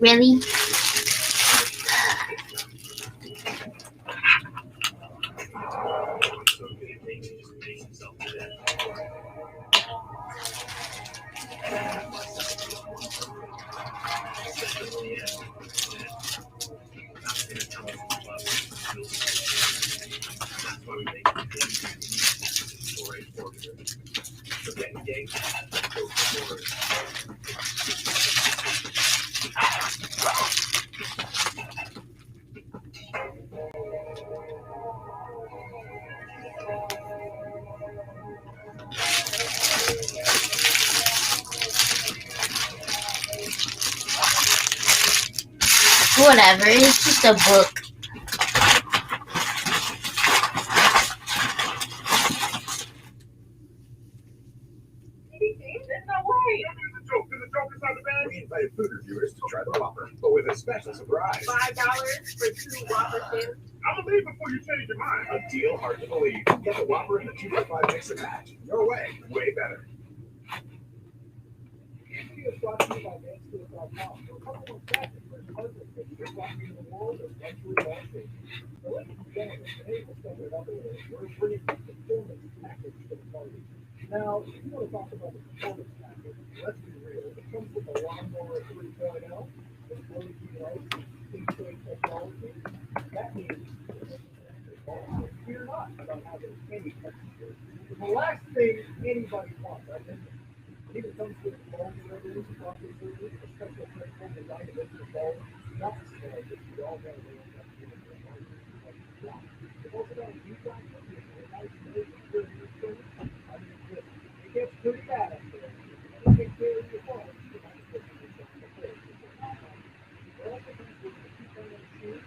A: Really?
B: So good at things, he just makes himself do that. Especially at the end. That's going to tell us about skills. That's why we make things for a formula. Forget game, go forward.
A: Whatever. It's just a book.
B: We invited food reviewers to try the Whopper, but with a special surprise.
D: $5 for 2 Whopper sandwiches.
B: I'm gonna leave before you change your mind. A deal hard to believe. Get the Whopper and the 2 for $5 mix and match. Your way better.
C: Video is brought to you by Manscaped.com. For a couple more seconds, for husband, you're walking in the world of luxury landscape. So ladies and gentlemen, today we'll step it up a little. We're bringing the performance package to the party. Now, if you want to talk about the performance package, let's be real. It comes with a lawnmower 3.0, the 42 lights, Kingsway technology. That means fear not about having any texture. It's the last thing anybody wants, right? It even comes with phone deliveries, coffee service, a special principle designed to make your phone not smell that you all know they end up doing their phone. It's also got a new factor, which is a nice way to clear your service. I mean, listen, it gets pretty bad up there. If you take care of your phone, you might as well put yourself in the place. It also comes with a 2.0 shoe.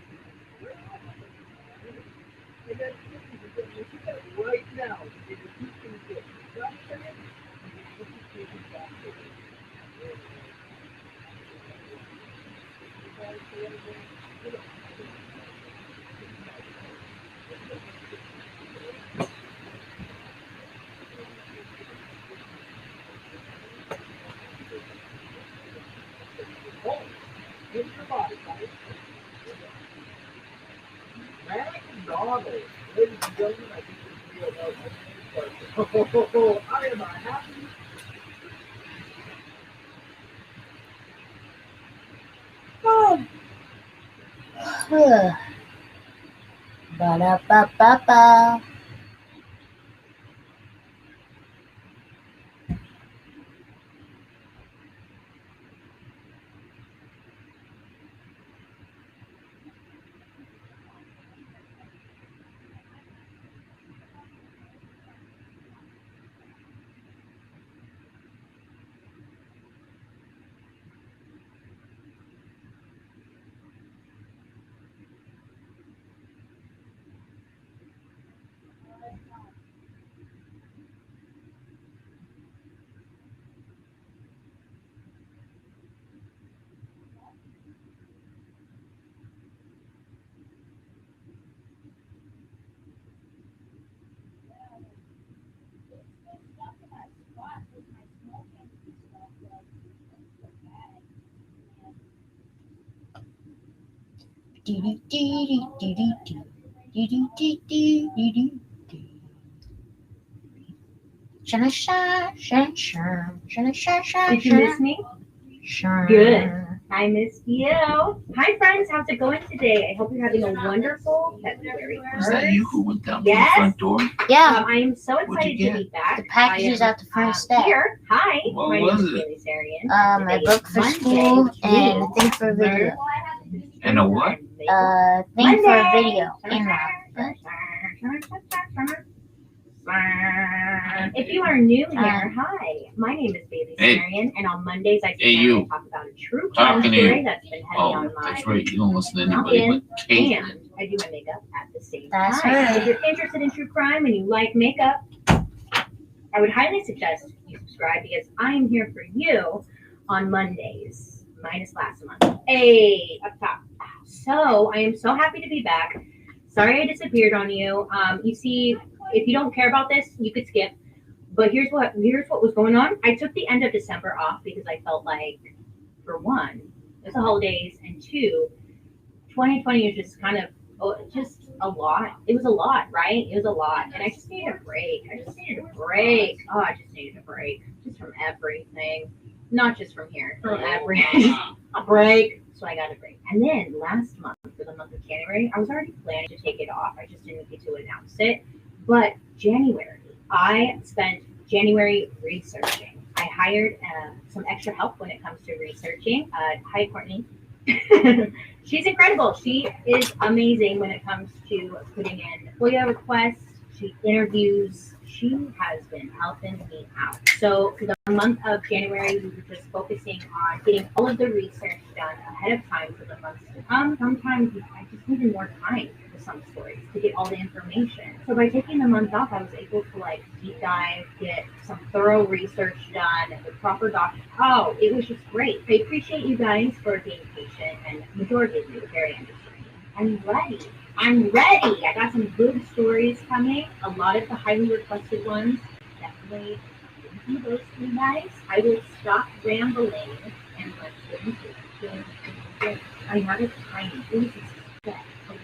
C: And then, ladies and gentlemen, if you get it right now, if you keep things good, you understand? You can keep it back to it. Oh, in your body, right? McDonald's. Ladies and gentlemen, I think this video knows but I am a happy.
A: Oh. Ba-da-ba-ba-ba. Shana sha, shana sha, shana sha sha,
E: Did you miss me?
A: sha.
E: Good. I missed you. Hi, friends. How's it going today? I hope you're having a wonderful February 1st.
F: Is that you who went down to
E: Yes.
F: the front door?
A: Yeah,
E: I am so
F: What'd
E: excited
F: you
E: to be back.
A: the package is
E: I am,
A: out the front step.
E: Here. Hi.
F: What
E: My
F: was
E: name is
F: it?
E: Bailey Sarian.
A: A
E: Today
A: book
E: is
A: for
E: Monday,
A: school
E: which
A: and a
E: means
A: thing for a video.
F: And a what?
A: Thing for a
E: Monday.
A: video. And
E: If you are new here, hi. My name is Bailey
F: Hey.
E: Sarian, and on Mondays I sit
F: Hey,
E: down
F: you.
E: and talk about a true crime
F: Talking to
E: story
F: you.
E: that's been heavy
F: Oh,
E: on my
F: that's right. You don't listen to anybody
E: noggin,
F: but Kate.
E: and I do my makeup at the same
A: That's
E: time.
A: right.
E: If you're interested in true crime and you like makeup, I would highly suggest you subscribe because I am here for you on Mondays, minus last month. Hey, up top. So I am so happy to be back. Sorry I disappeared on you. You see, if you don't care about this, you could skip. But here's what was going on. I took the end of December off because I felt like, for one, it's the holidays, and two, 2020 is just kind of just a lot. It was a lot, right? It was a lot, and I just needed a break. Oh, I just needed a break, just from everything, not just from here, from everything. A break. So I got a break, and then last month, for the month of January, I was already planning to take it off. I just didn't get to announce it. But January, I spent January researching. I hired some extra help when it comes to researching. Hi, Courtney. She's incredible. She is amazing when it comes to putting in FOIA requests. She interviews. She has been helping me out. So for the month of January, we were just focusing on getting all of the research done ahead of time for the months to come. Sometimes I just needed more time for some stories to get all the information. So by taking the month off, I was able to deep dive, get some thorough research done, the proper document. Oh, it was just great. I appreciate you guys for being patient, and majority of you are very understanding. I'm ready. I got some good stories coming. A lot of the highly requested ones. Definitely do those for you guys. I will stop rambling and let's get into it. I have a tiny, it was a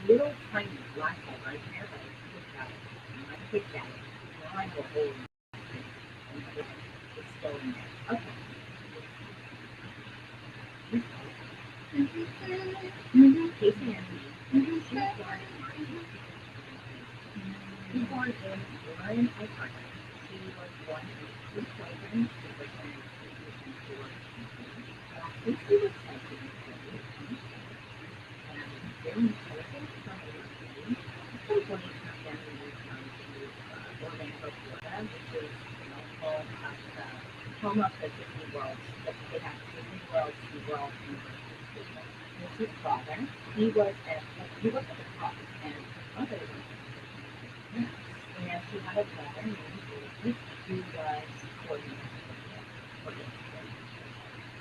E: little tiny black hole right there, but I picked that. Now I have a hole in it. It's still in there. Okay. Casey Anthony. She was born in Warren, Ohio. She was born to two children. She was born in 1904. When she was 17, and very intelligent from a young age. At some point, her family moved down to Orlando, Florida, which is home of the Disney World. They have Disney World, SeaWorld, and Universal Studios. His father, he was at the top, and his mother was and she had a brother named David who was 40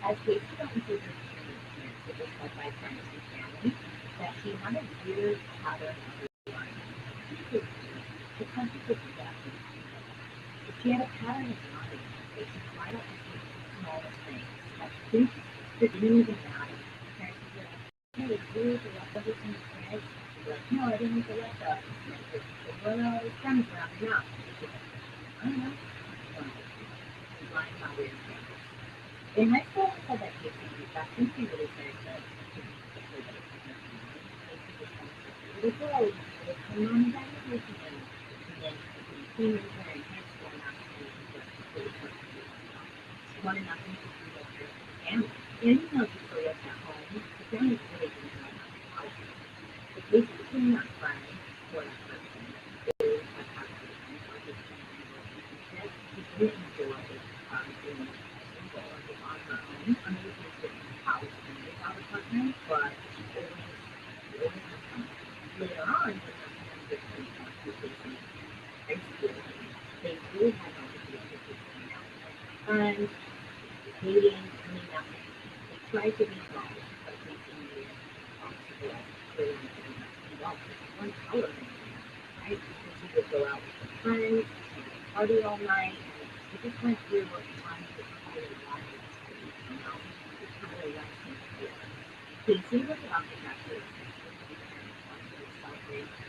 E: as Casey got into her experience with this by friends and family, that she had a weird pattern of lying. The country could do that. But she had a pattern of lying. She lied up to the smallest things. Like things that didn't even matter. Her parents would be like, hey, you ate the leftovers from the fridge? She'd be like, no, I didn't eat the leftovers. Well, no, there's crumbs around your mouth. I don't know. She's lying about weird things. In high school, I said that Casey got something really very good. Little girl, her mom and dad were with me. And then senior year in high school, now she wanted nothing to do with her family. And you know, she grew up at home. The family really didn't know how to do. But Casey could not find for that person. They had conversations like this. She didn't enjoy being single or being on her own. I mean, she was getting a house and without a partner, but she always had someone. Later on, when her parents were in high school, they really had no idea what they were doing. And dating, I mean, nothing. They tried to be involved, but they didn't really possible for them to be involved. They weren't tolerating it, right? Because she would go out with her friends, she would party all night, and she just went through what time to Tyler Rogers to, you know, to Tyler Weston here. Casey was about to graduate with her parents wanted to celebrate her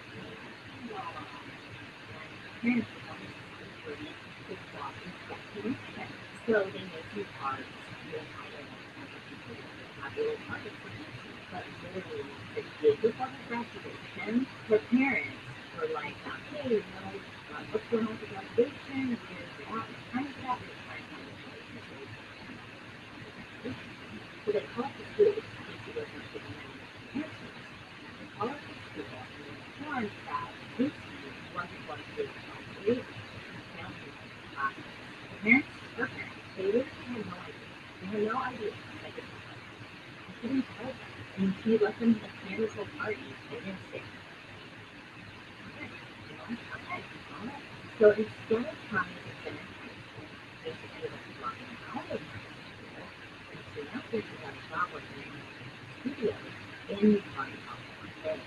E: parents were always pretty good job in So they make these cards with have little cards for Casey. But literally, the day before her graduation, her parents were like, hey, what's going on with the graduation? Here's the out, kind of that, we're trying to so they called the school because Casey was not giving them answers. They called the school and they informed that Casey wasn't going to graduate and failed his classes. The parents, her parents, they literally had no idea. They had no idea that this was happening. She didn't tell them. And she let them plan this whole party. They didn't say, okay, okay, all right. So instead of trying to finish high school, they ended up dropping out of high school. And so now Casey got a job working in studios in Southern California.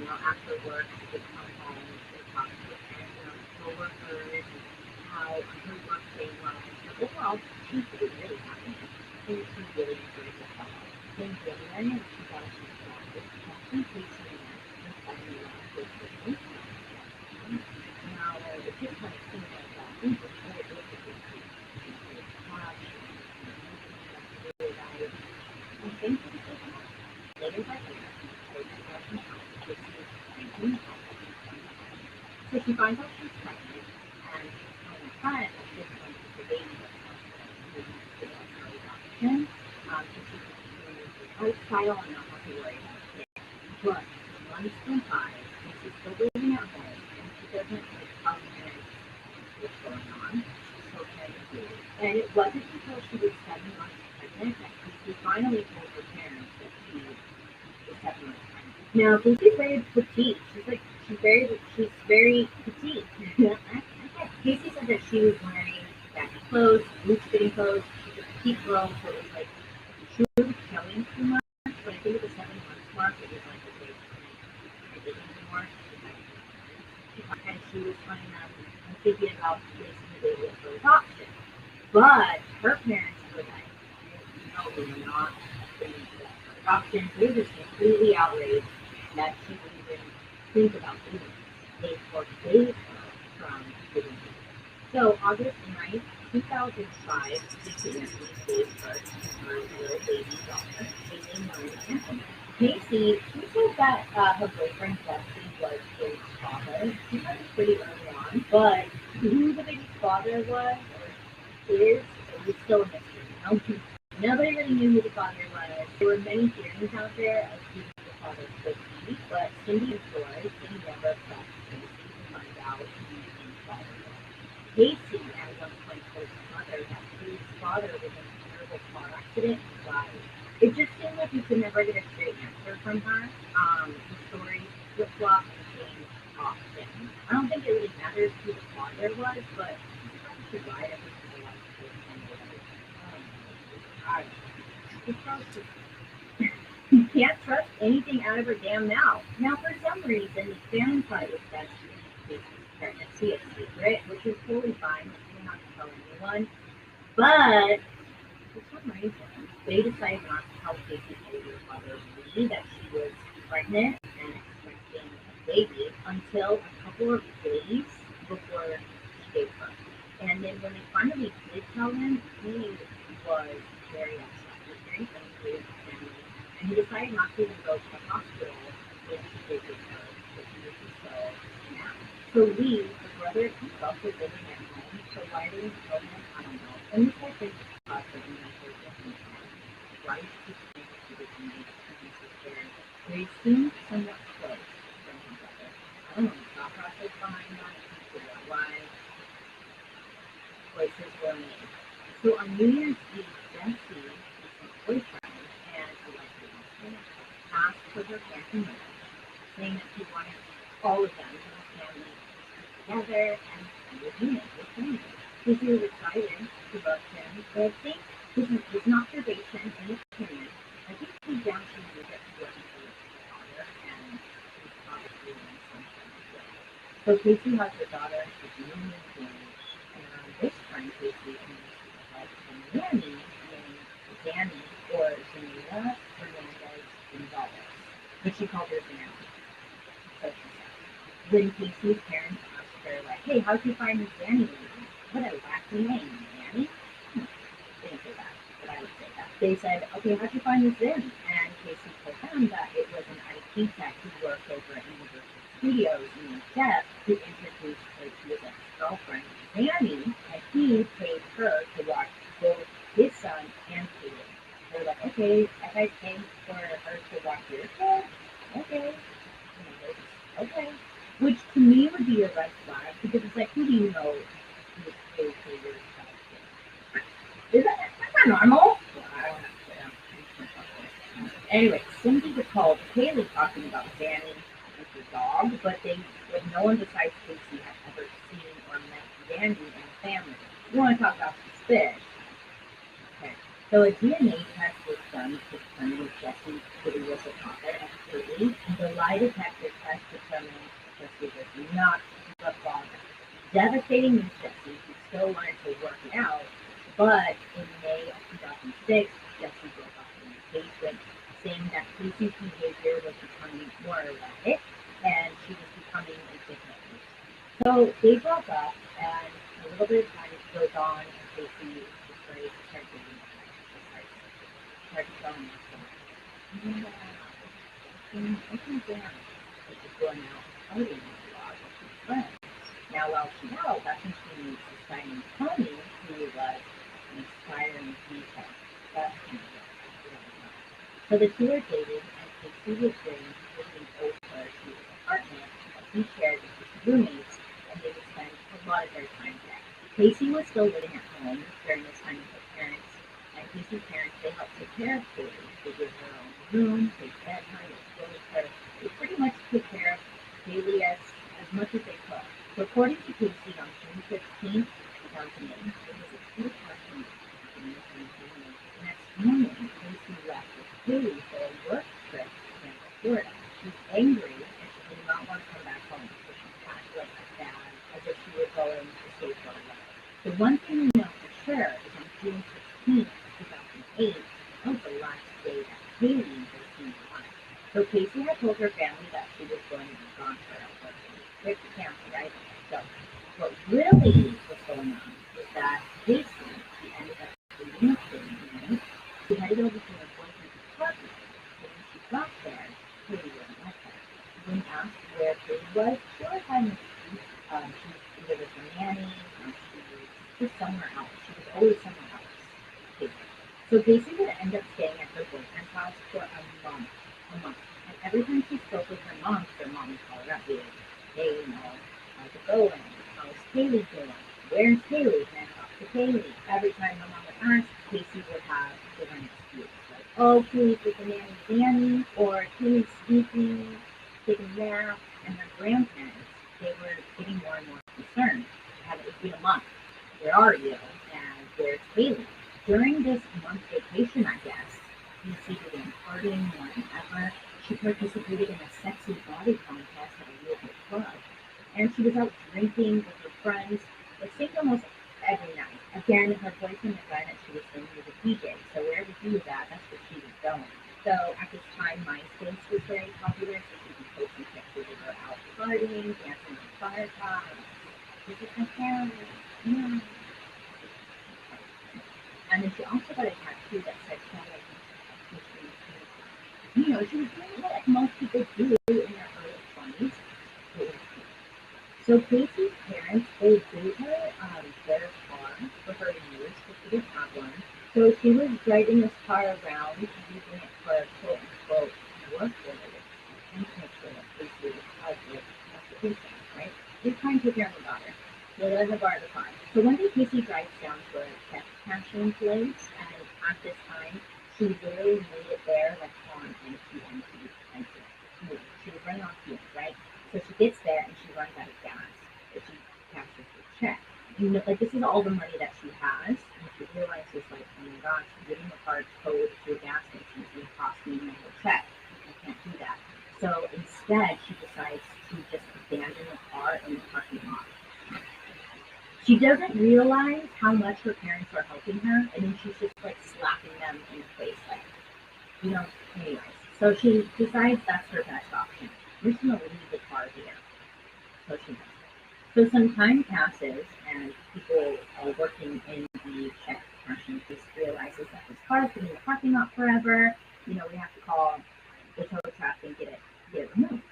E: After work, she would come home and talk to her parents, coworkers, and how her work day was. So overall, she's really happy. And she really enjoyed herself. In January of 2012, Captain Casey and Matt finally left with the income. Now, the kids had a thing like that. Things were very good for Casey. She played cash, she really died. And things were so good. Later that year, so she finds out she's pregnant, and when the friend is going to the baby adoption, so she can continue her lifestyle and not have to worry about it. But months went by, and she's still living at home, and she doesn't tell her parents what's going on. She's so terrified. And it wasn't until she was 7 months pregnant that she finally told her parents that she was 7 months pregnant. Now, Casey's very petite. She's very petite. Casey said that she was wearing baggy clothes, loose-fitting clothes. She's a petite girl, so it was like she was showing too much. But I think at the 7 months mark, it was like, okay, I didn't anymore. And she was planning on thinking about placing the baby for adoption. But her parents were like, no, we're not going to do that for adoption. They were just completely outraged that she would even think about doing this. They forbade her from doing it. So August 9th, 2005, Casey Anthony gave birth to her little baby daughter, Haley Marie Anthony. Casey, she said that her boyfriend Jesse was his father. She said it pretty early on, but who the baby's father was or is, it was still a mystery. Nobody really knew who the father was. There were many theories out there as to who the father could be, but Cindy and Troy, they never pressed Casey to find out who the father was. Casey at one point told his mother that his father was in a terrible car accident and died. It just seemed like you could never get a straight answer from her. The story flip-flop and changed often. I don't think it really matters who the father was, but she died every single life. You can't trust anything out of her damn mouth. Now, for some reason, the family thought it was best to keep Casey's pregnancy a secret, which is totally fine. You don't have to tell anyone. But for some reason, they decided not to tell Casey's older brother Lee that she was pregnant and expecting a baby until a couple of days before she gave birth. And then when they finally did tell him, he was very upset. He was very angry with the family. And he decided not to even go to the hospital when she did give birth, but he was just so mad. So Lee, the brother himself, was living at home, so why didn't he tell him? I don't know. And this whole thing was caused by mental illness. Why did he think he was in his sister? They seemed somewhat close from his brother. I don't know the thought process behind that. I can't figure out why. Choices were made. So on New Year's Eve, Jesse, his boyfriend, and elected husband, asked for her hand in marriage, saying that she wanted all of them, her family, to stick together and be a unit with family. Casey was excited to vote him, but I think this is his observation and opinion. I think deep down she knew that he wasn't going to her daughter, and he was probably in some kind of way. So Casey has her daughter, she's newly engaged, and this time Casey has a nanny named Danny, or Zanita Hernandez Gonzalez, but she called her Zanny. So she said. When Casey's parents asked her, like, hey, how'd you find this Danny lady? What a wacky name, Danny. didn't say that, but I would say that. They said, okay, how'd you find this in? And Casey told them that it was an IT tech who worked over at Universal Studios named Jeff who introduced her to his ex-girlfriend, Zanny, and he paid her to watch both his son and Caleb. They're like, okay, that guy's paying for her to watch your kid? Okay. Okay. Which to me would be a red flag because it's like, who do you know who's paid for your child? Is that's not normal? Well, I don't have to say. Anyway, Cindy recalled Haley talking about Danny and her dog, but no one besides Casey had ever seen or met Danny and the family. You want to talk about suspicious? Okay. So a DNA test was done to determine if Jesse really was the father of Haley, and the lie detector test determined Jesse was not the father. Devastating news, Jesse, who still wanted to work it out, but in May of 2006, Jesse broke off the engagement, saying that Casey's behavior was becoming more erratic and she was becoming indifferent. So they broke up, and a little bit of time goes on, and Casey is ready to start doing showing us something. I think Dan is going out partying with a lot of his friends. Now, while she's out, that's when she meets this guy named Tony, who was an inspiring detail. That's kind of what. So the two are dating, and Casey was moving over to his apartment that he shared with his roommates, and they would spend a lot of their time there. Casey was still living at home during this time with her parents, and Casey's parents, they helped take care of Casey. They give her own room, take bedtime, they clothe her. They pretty much took care of Haley as much as they could. So according to Casey, on June 15th, 2008, it was a 2 o'clock in the next morning, Casey left with Haley for a work trip to Florida. She's angry and she did not want to come back home, so she packed like a bag as if she were going to stay for a while. The one thing we know for sure is on June 16th, 2008, that was the last day that Haley was seen alive. So Casey had told her family that she was going to be gone for a while. Quick family, right? So what really was going on was that Casey, she ended up leaving the city, right? She headed over to her boyfriend's apartment. But when she got there, Haley wasn't like that. When asked where Haley was, she was hiding in the street. She was either with her nanny, she was just somewhere else. She was always somewhere else. Casey. So Casey would end up staying at her boyfriend's house for a month. And every time she spoke with her mom would call her up, hey, how's it going? How's Haley doing? Where's Haley? Can I talk to Haley? Every time my mom would ask, Casey would have different excuses. Like, oh, Haley's with the nanny Danny, or Haley's sleeping, taking a nap. And her grandparents, they were getting more and more concerned. It's been a month. Where are you? And where's Haley? During this month vacation, I guess, Casey began partying more than ever. She participated in a sexy body contest at a local club. And she was out drinking with her friends. It seemed almost every night. Again, her boyfriend, the guy that she was staying with, was a DJ. So wherever he was at, that's where she was going. So at this time, MySpace was very popular. So she was posting pictures of her out partying, dancing on fire tops. This is my family. Yeah. And then she also got a tattoo that said Twilight. She was doing what most people do in their early 20s. So Casey's parents, they gave her their car for her to use because she didn't have one. So she was driving this car around, using it for quote unquote work related and to make sure that Casey was positive occupation, right? She's trying to take care of her daughter. So there's a bar of the car. So one day Casey drives down to a check cashing place, and at this time she literally made it there like on empty. She was running on fumes, right? So she gets there and she runs out of gas. So she cashes her check. Like this is all the money that she has, and she realizes like, oh my gosh, giving the card code to a gas station is going to cost me my whole check. I can't do that. So instead, she decides to just abandon the car in the parking lot. She doesn't realize how much her parents are helping her, and then she's just like slapping them in the face, like, anyways. So she decides that's her best option. We're just gonna leave the car here. So she does. So some time passes and people are working in the check cashing place realizes that this car's been in the parking lot forever. We have to call the tow truck and get it removed.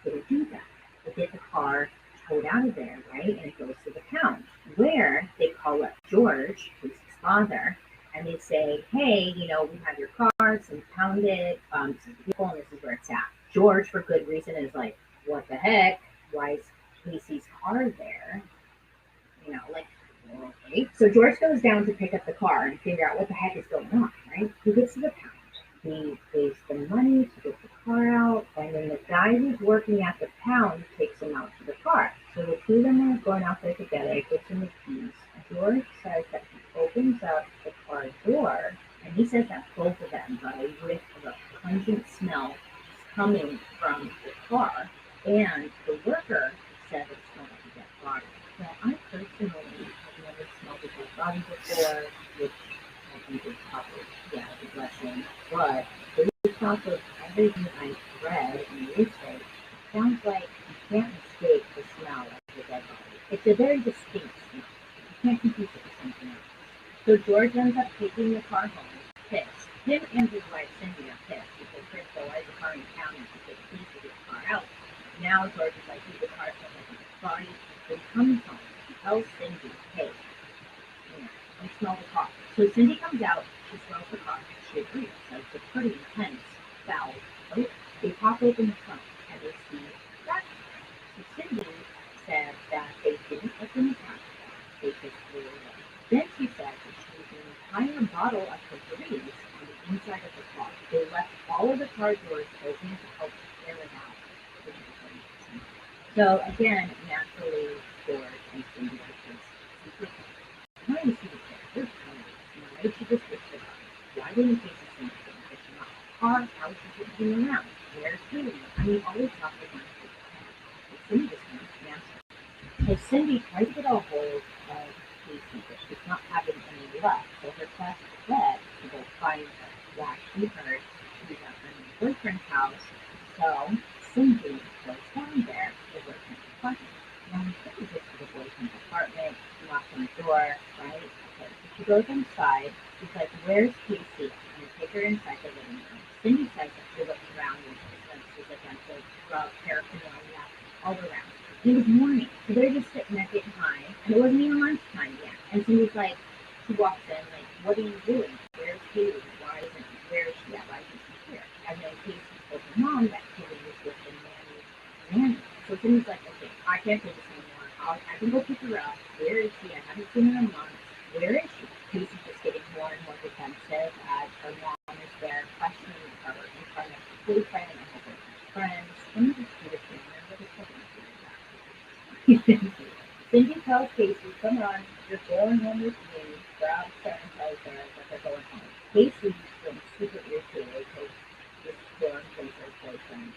E: So they do that. They get the car towed out of there, right? And it goes to the pound where they call up George, who's his father, and they say, hey, we have your car, it's impounded, this is the vehicle, and this is where it's at. George, for good reason, is like, what the heck? Why is Casey's car there? Like, okay. So George goes down to pick up the car and figure out what the heck is going on, right? He gets to the pound. He pays the money to get the car out, and then the guy who's working at the pound takes him out to the car. So the two of them are going out there together, gets him the keys. George says that he opens up the car door, and he says that both of them got a whiff of a pungent smell coming from the car, and the worker said it smelled like a dead body. Now, I personally have never smelled a dead body before, which I think is probably, a blessing, but based off of everything I've read and researched, it sounds like you can't mistake the smell of the dead body. It's a very distinct smell. You can't confuse it with something else. So George ends up taking the car home, pissed. Him and his wife Cindy are pissed because first of all, why is the car in town and she takes keys to get the car out? Now George is like, the car smells like a dead body. So he comes home. He tells Cindy, hey, I smell the car. So Cindy comes out, she smells the car. She agrees. So it's a pretty intense, foul odor. They pop open the trunk and they see that. So Cindy said that they didn't open the trunk. They just threw it away. Then she said that she was an entire bottle of Febreze on the inside of the car. They left all of the car doors open to help clear it out. So again, naturally, George and Cindy are just why is he there? Why did she just pick it up? Why didn't Casey see anything? Did she not have a car? How is she getting around? Where's Haley? I mean, all this stuff is on but Cindy just wants answers. So Cindy tried to get a hold of Casey, but she's not having any luck. So her quest led to go find her. Yeah, she heard she was at her new boyfriend's house. So Cindy goes down there to the boyfriend's apartment. Now, Cindy gets to the boyfriend's apartment, knocks on the door, right? Okay. So she goes inside. She's like, where's Casey? I'm going to take her inside the living room. Cindy says that she looks around and she's like, I'm so drug, paraphernalia, all around. It was morning, so they're just sitting there getting high, and it wasn't even lunchtime yet. And Cindy's like, she walks in, like, what are you doing? Where's Haley? Where is she at? Why isn't she here? And then Casey told her mom that Haley was with the nanny. So Cindy's like, okay, I can't do this anymore. I can go pick her up. Where is she? I haven't seen her in a month. Where is she? Casey's just getting more and more defensive as her mom is there questioning her in front of her boyfriend and her boyfriend's friends. Let me just do this thing. Cindy tells Casey, come on, you're going home with me. Rob tells her that they're going home. Casey's been super irritated because this girl thinks her boyfriend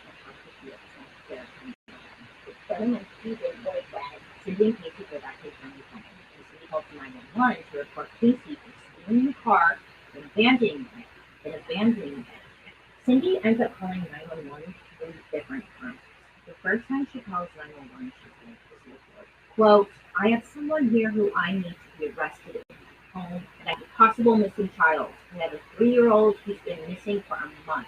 E: and Steven's boyfriend. Cindy and Casey go back to the family home. And Cindy calls 911 to report Casey for stealing the car and abandoning it. Cindy ends up calling 911 three different times. The first time she calls 911, she says, quote, I have someone here who I need to be arrested in my home, and I have a possible missing child. I have a 3-year-old who's been missing for a month.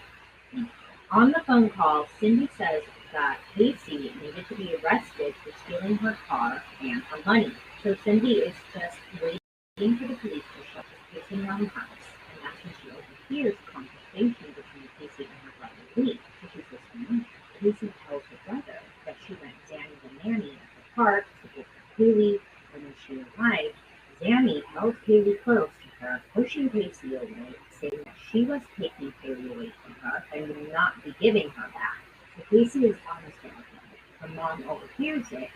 E: On the phone call, Cindy says that Casey needed to be arrested for stealing her car and her money. So Cindy is just waiting for the police to show up, pacing around the house, and that's when she overhears a conversation between Casey and her brother Lee. So she's listening. Casey tells her brother that she met Zanny the nanny at the park to look for Haley, and when she arrived, Zanny held Haley close to her, pushing Casey away, saying that she was taking Haley away from her and would not be giving her back. So Casey is honest about it. Her mom overhears it,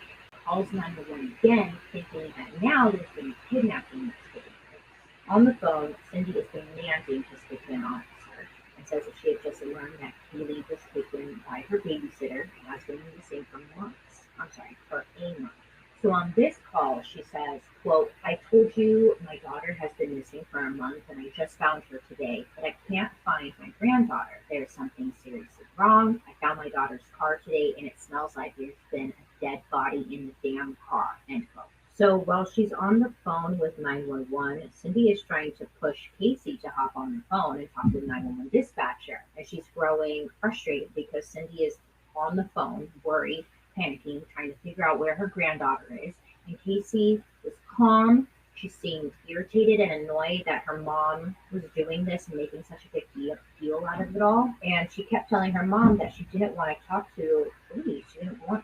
E: calls 911 again, thinking that now there's been a kidnapping that's taking place. On the phone, Cindy is demanding to speak to an officer and says that she had just learned that Haley was taken by her babysitter and has been missing for months. For a month. So on this call, she says, quote, I told you my daughter has been missing for a month and I just found her today, but I can't find my granddaughter. There's something seriously wrong. I found my daughter's car today and it smells like there's been a dead body in the damn car, end quote. So while she's on the phone with 911, Cindy is trying to push Casey to hop on the phone and talk to the 911 dispatcher. And she's growing frustrated because Cindy is on the phone, worried, panicking, trying to figure out where her granddaughter is. And Casey was calm. She seemed irritated and annoyed that her mom was doing this and making such a big deal out of it all. And she kept telling her mom that she didn't want to talk to police. She didn't want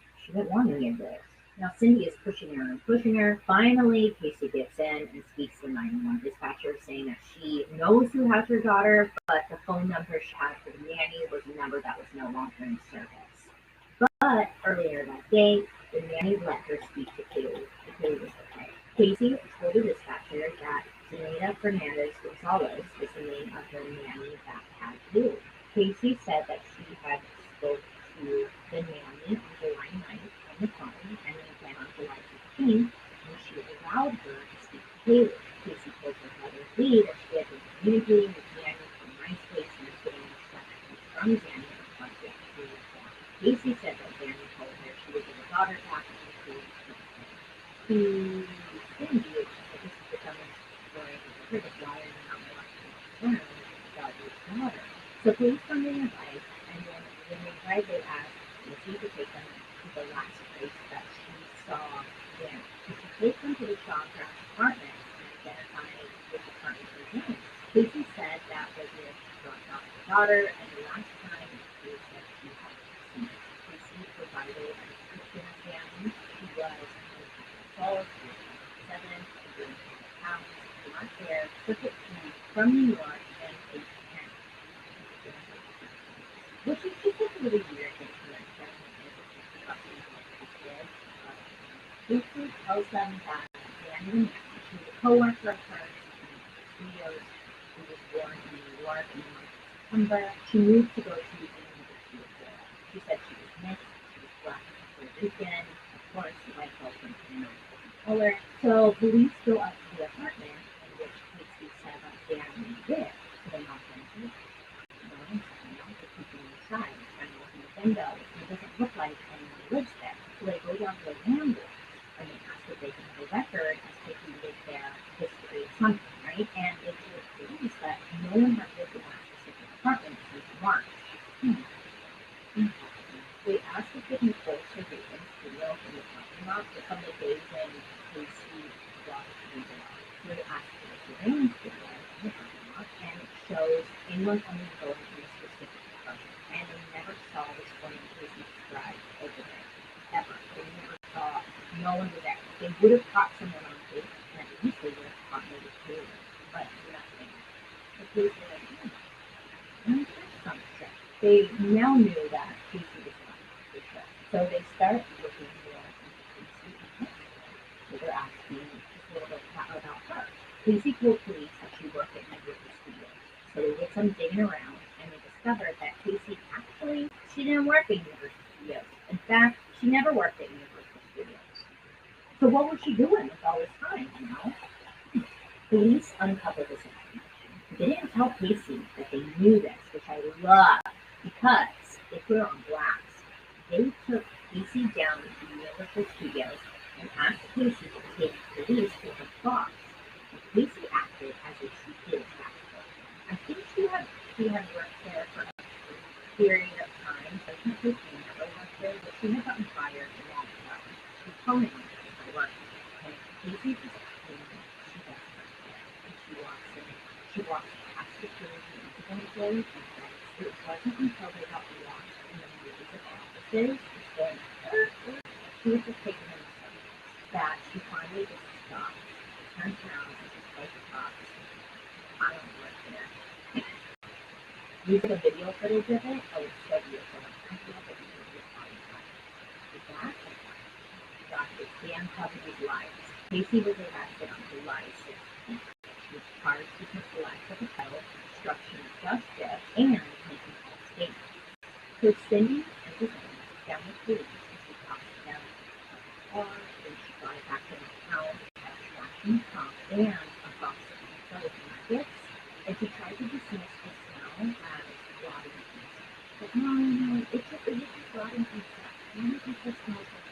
E: any of this. Now Cindy is pushing her and pushing her. Finally, Casey gets in and speaks to the 911 dispatcher, saying that she knows who has her daughter, but the phone number she had for the nanny was a number that was no longer in service. But earlier that day, the nanny let her speak to Kaylee. Kaylee was okay. Casey told the dispatcher that Zenaida Fernandez Gonzalez was the name of the nanny that had Kaylee. Casey said that she had spoke to the nanny on July 9th on the phone, and then again on July 15th, and she allowed her to speak to Kaylee. Casey told her brother Lee that she had been communicating with Nanny from MySpace and was getting instructions from Zanny on what to do with that. Casey said that Zanny told her she would get her daughter back and she was to Cindy, this is the dumbest story I've ever heard, why are you not more concerned about your daughter? So police come in advice, and then when they arrive, they ask Casey to take them to the last place that she saw them. So she takes them to the Shawcross apartment and identified which apartment was in. Casey said that was where she dropped off her daughter, and the last time she said she had seen her. Casey provided a description of Zanny. She was tall, 7, pounds, black hair, crooked teeth, from New York, and age 10. Which is just a really weird thing to mention. Casey tells them that Zanny, she was a co-worker of hers in studios, who was born in New York in the month of September. She moved to go to the University of Florida. She said she was mixed, she was black and Puerto Rican, of course, the white girlfriend from color. So police go up to the apartment in which Casey said that Zanny lived. So they knock on the door. No one's peeking inside, trying to open the window. It doesn't look like anyone lives there. So they go down to the landlord and they ask if they can have a record as to who lived there, history, something, right? And they told police that no one had lived in that specific apartment since March. They asked if they can pull surveillance video from the parking lot from the days when Casey walked through the lot. So they asked for the surveillance video from the parking lot, and it shows anyone coming and going from a specific apartment. And they never saw this point Casey described over there, ever. They never saw, no one was there. They would have caught someone on tape, and at least they would have caught maybe Taylor, but nothing. The police were like, something. They now knew that Casey was not for sure. So they start looking more into Casey. So they're asking just a little bit about her. Casey told police that she worked at Universal Studios. So they did some digging around and they discovered that Casey actually, she didn't work at Universal Studios. In fact, she never worked at Universal Studios. So what was she doing with all this time, you know? Police uncovered this information. They didn't tell Casey that they knew this, which I love, because they put it on blast. They took Casey down to Universal Studios and asked Casey to take police to her boss. And Casey acted as if she did that work. I think she had worked there for a period of time, so I think Casey never worked there, but she had gotten fired a long time. She was telling me this by working. And Casey just acting like she doesn't work there. And she walks in. She walks past security into the employee complex. It wasn't until they got lost in the maze of offices, she was just taking them aside, that she finally just stopped, turns around, and just like talks. I don't work there. These are the video footage of it. Oh, it's so beautiful. I love it. With that, got his damn company's lives. Casey was arrested on July 16th. She was charged with neglect of a title, obstruction of justice, and making false statements. So Cindy and his down with police as she talked to them about the car, then she brought it back to the house, extraction pump, and a box of pizza with nuggets, and she tried to dismiss the smell as rotting pizza. But no, it was just rotting pizza. Rotting pizza smells like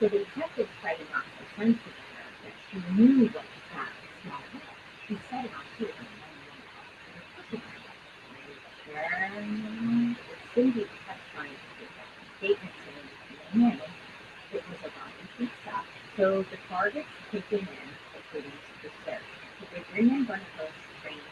E: So the detective tried to knock her sense to her that she knew what was that small whale. She set it on to it and Cindy kept trying to get that statement saying it was about the pizza. So the targets taken in the police to the search. So they bring in one of those trained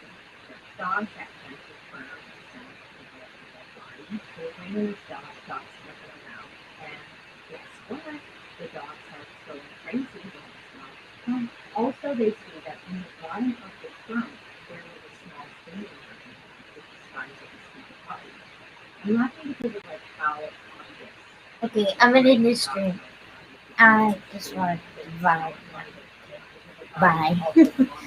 E: dogs that fences firm and send it to the body. So they bring in this dog, dogs sniffing around, and guess what? The dog starts going crazy when it smells. Also, they see that in the bottom of the trunk, there was a small stain which is starting to smell body. I'm laughing because of like how obvious.
A: Okay, I'm in a new stream. I just want to vibe. Bye.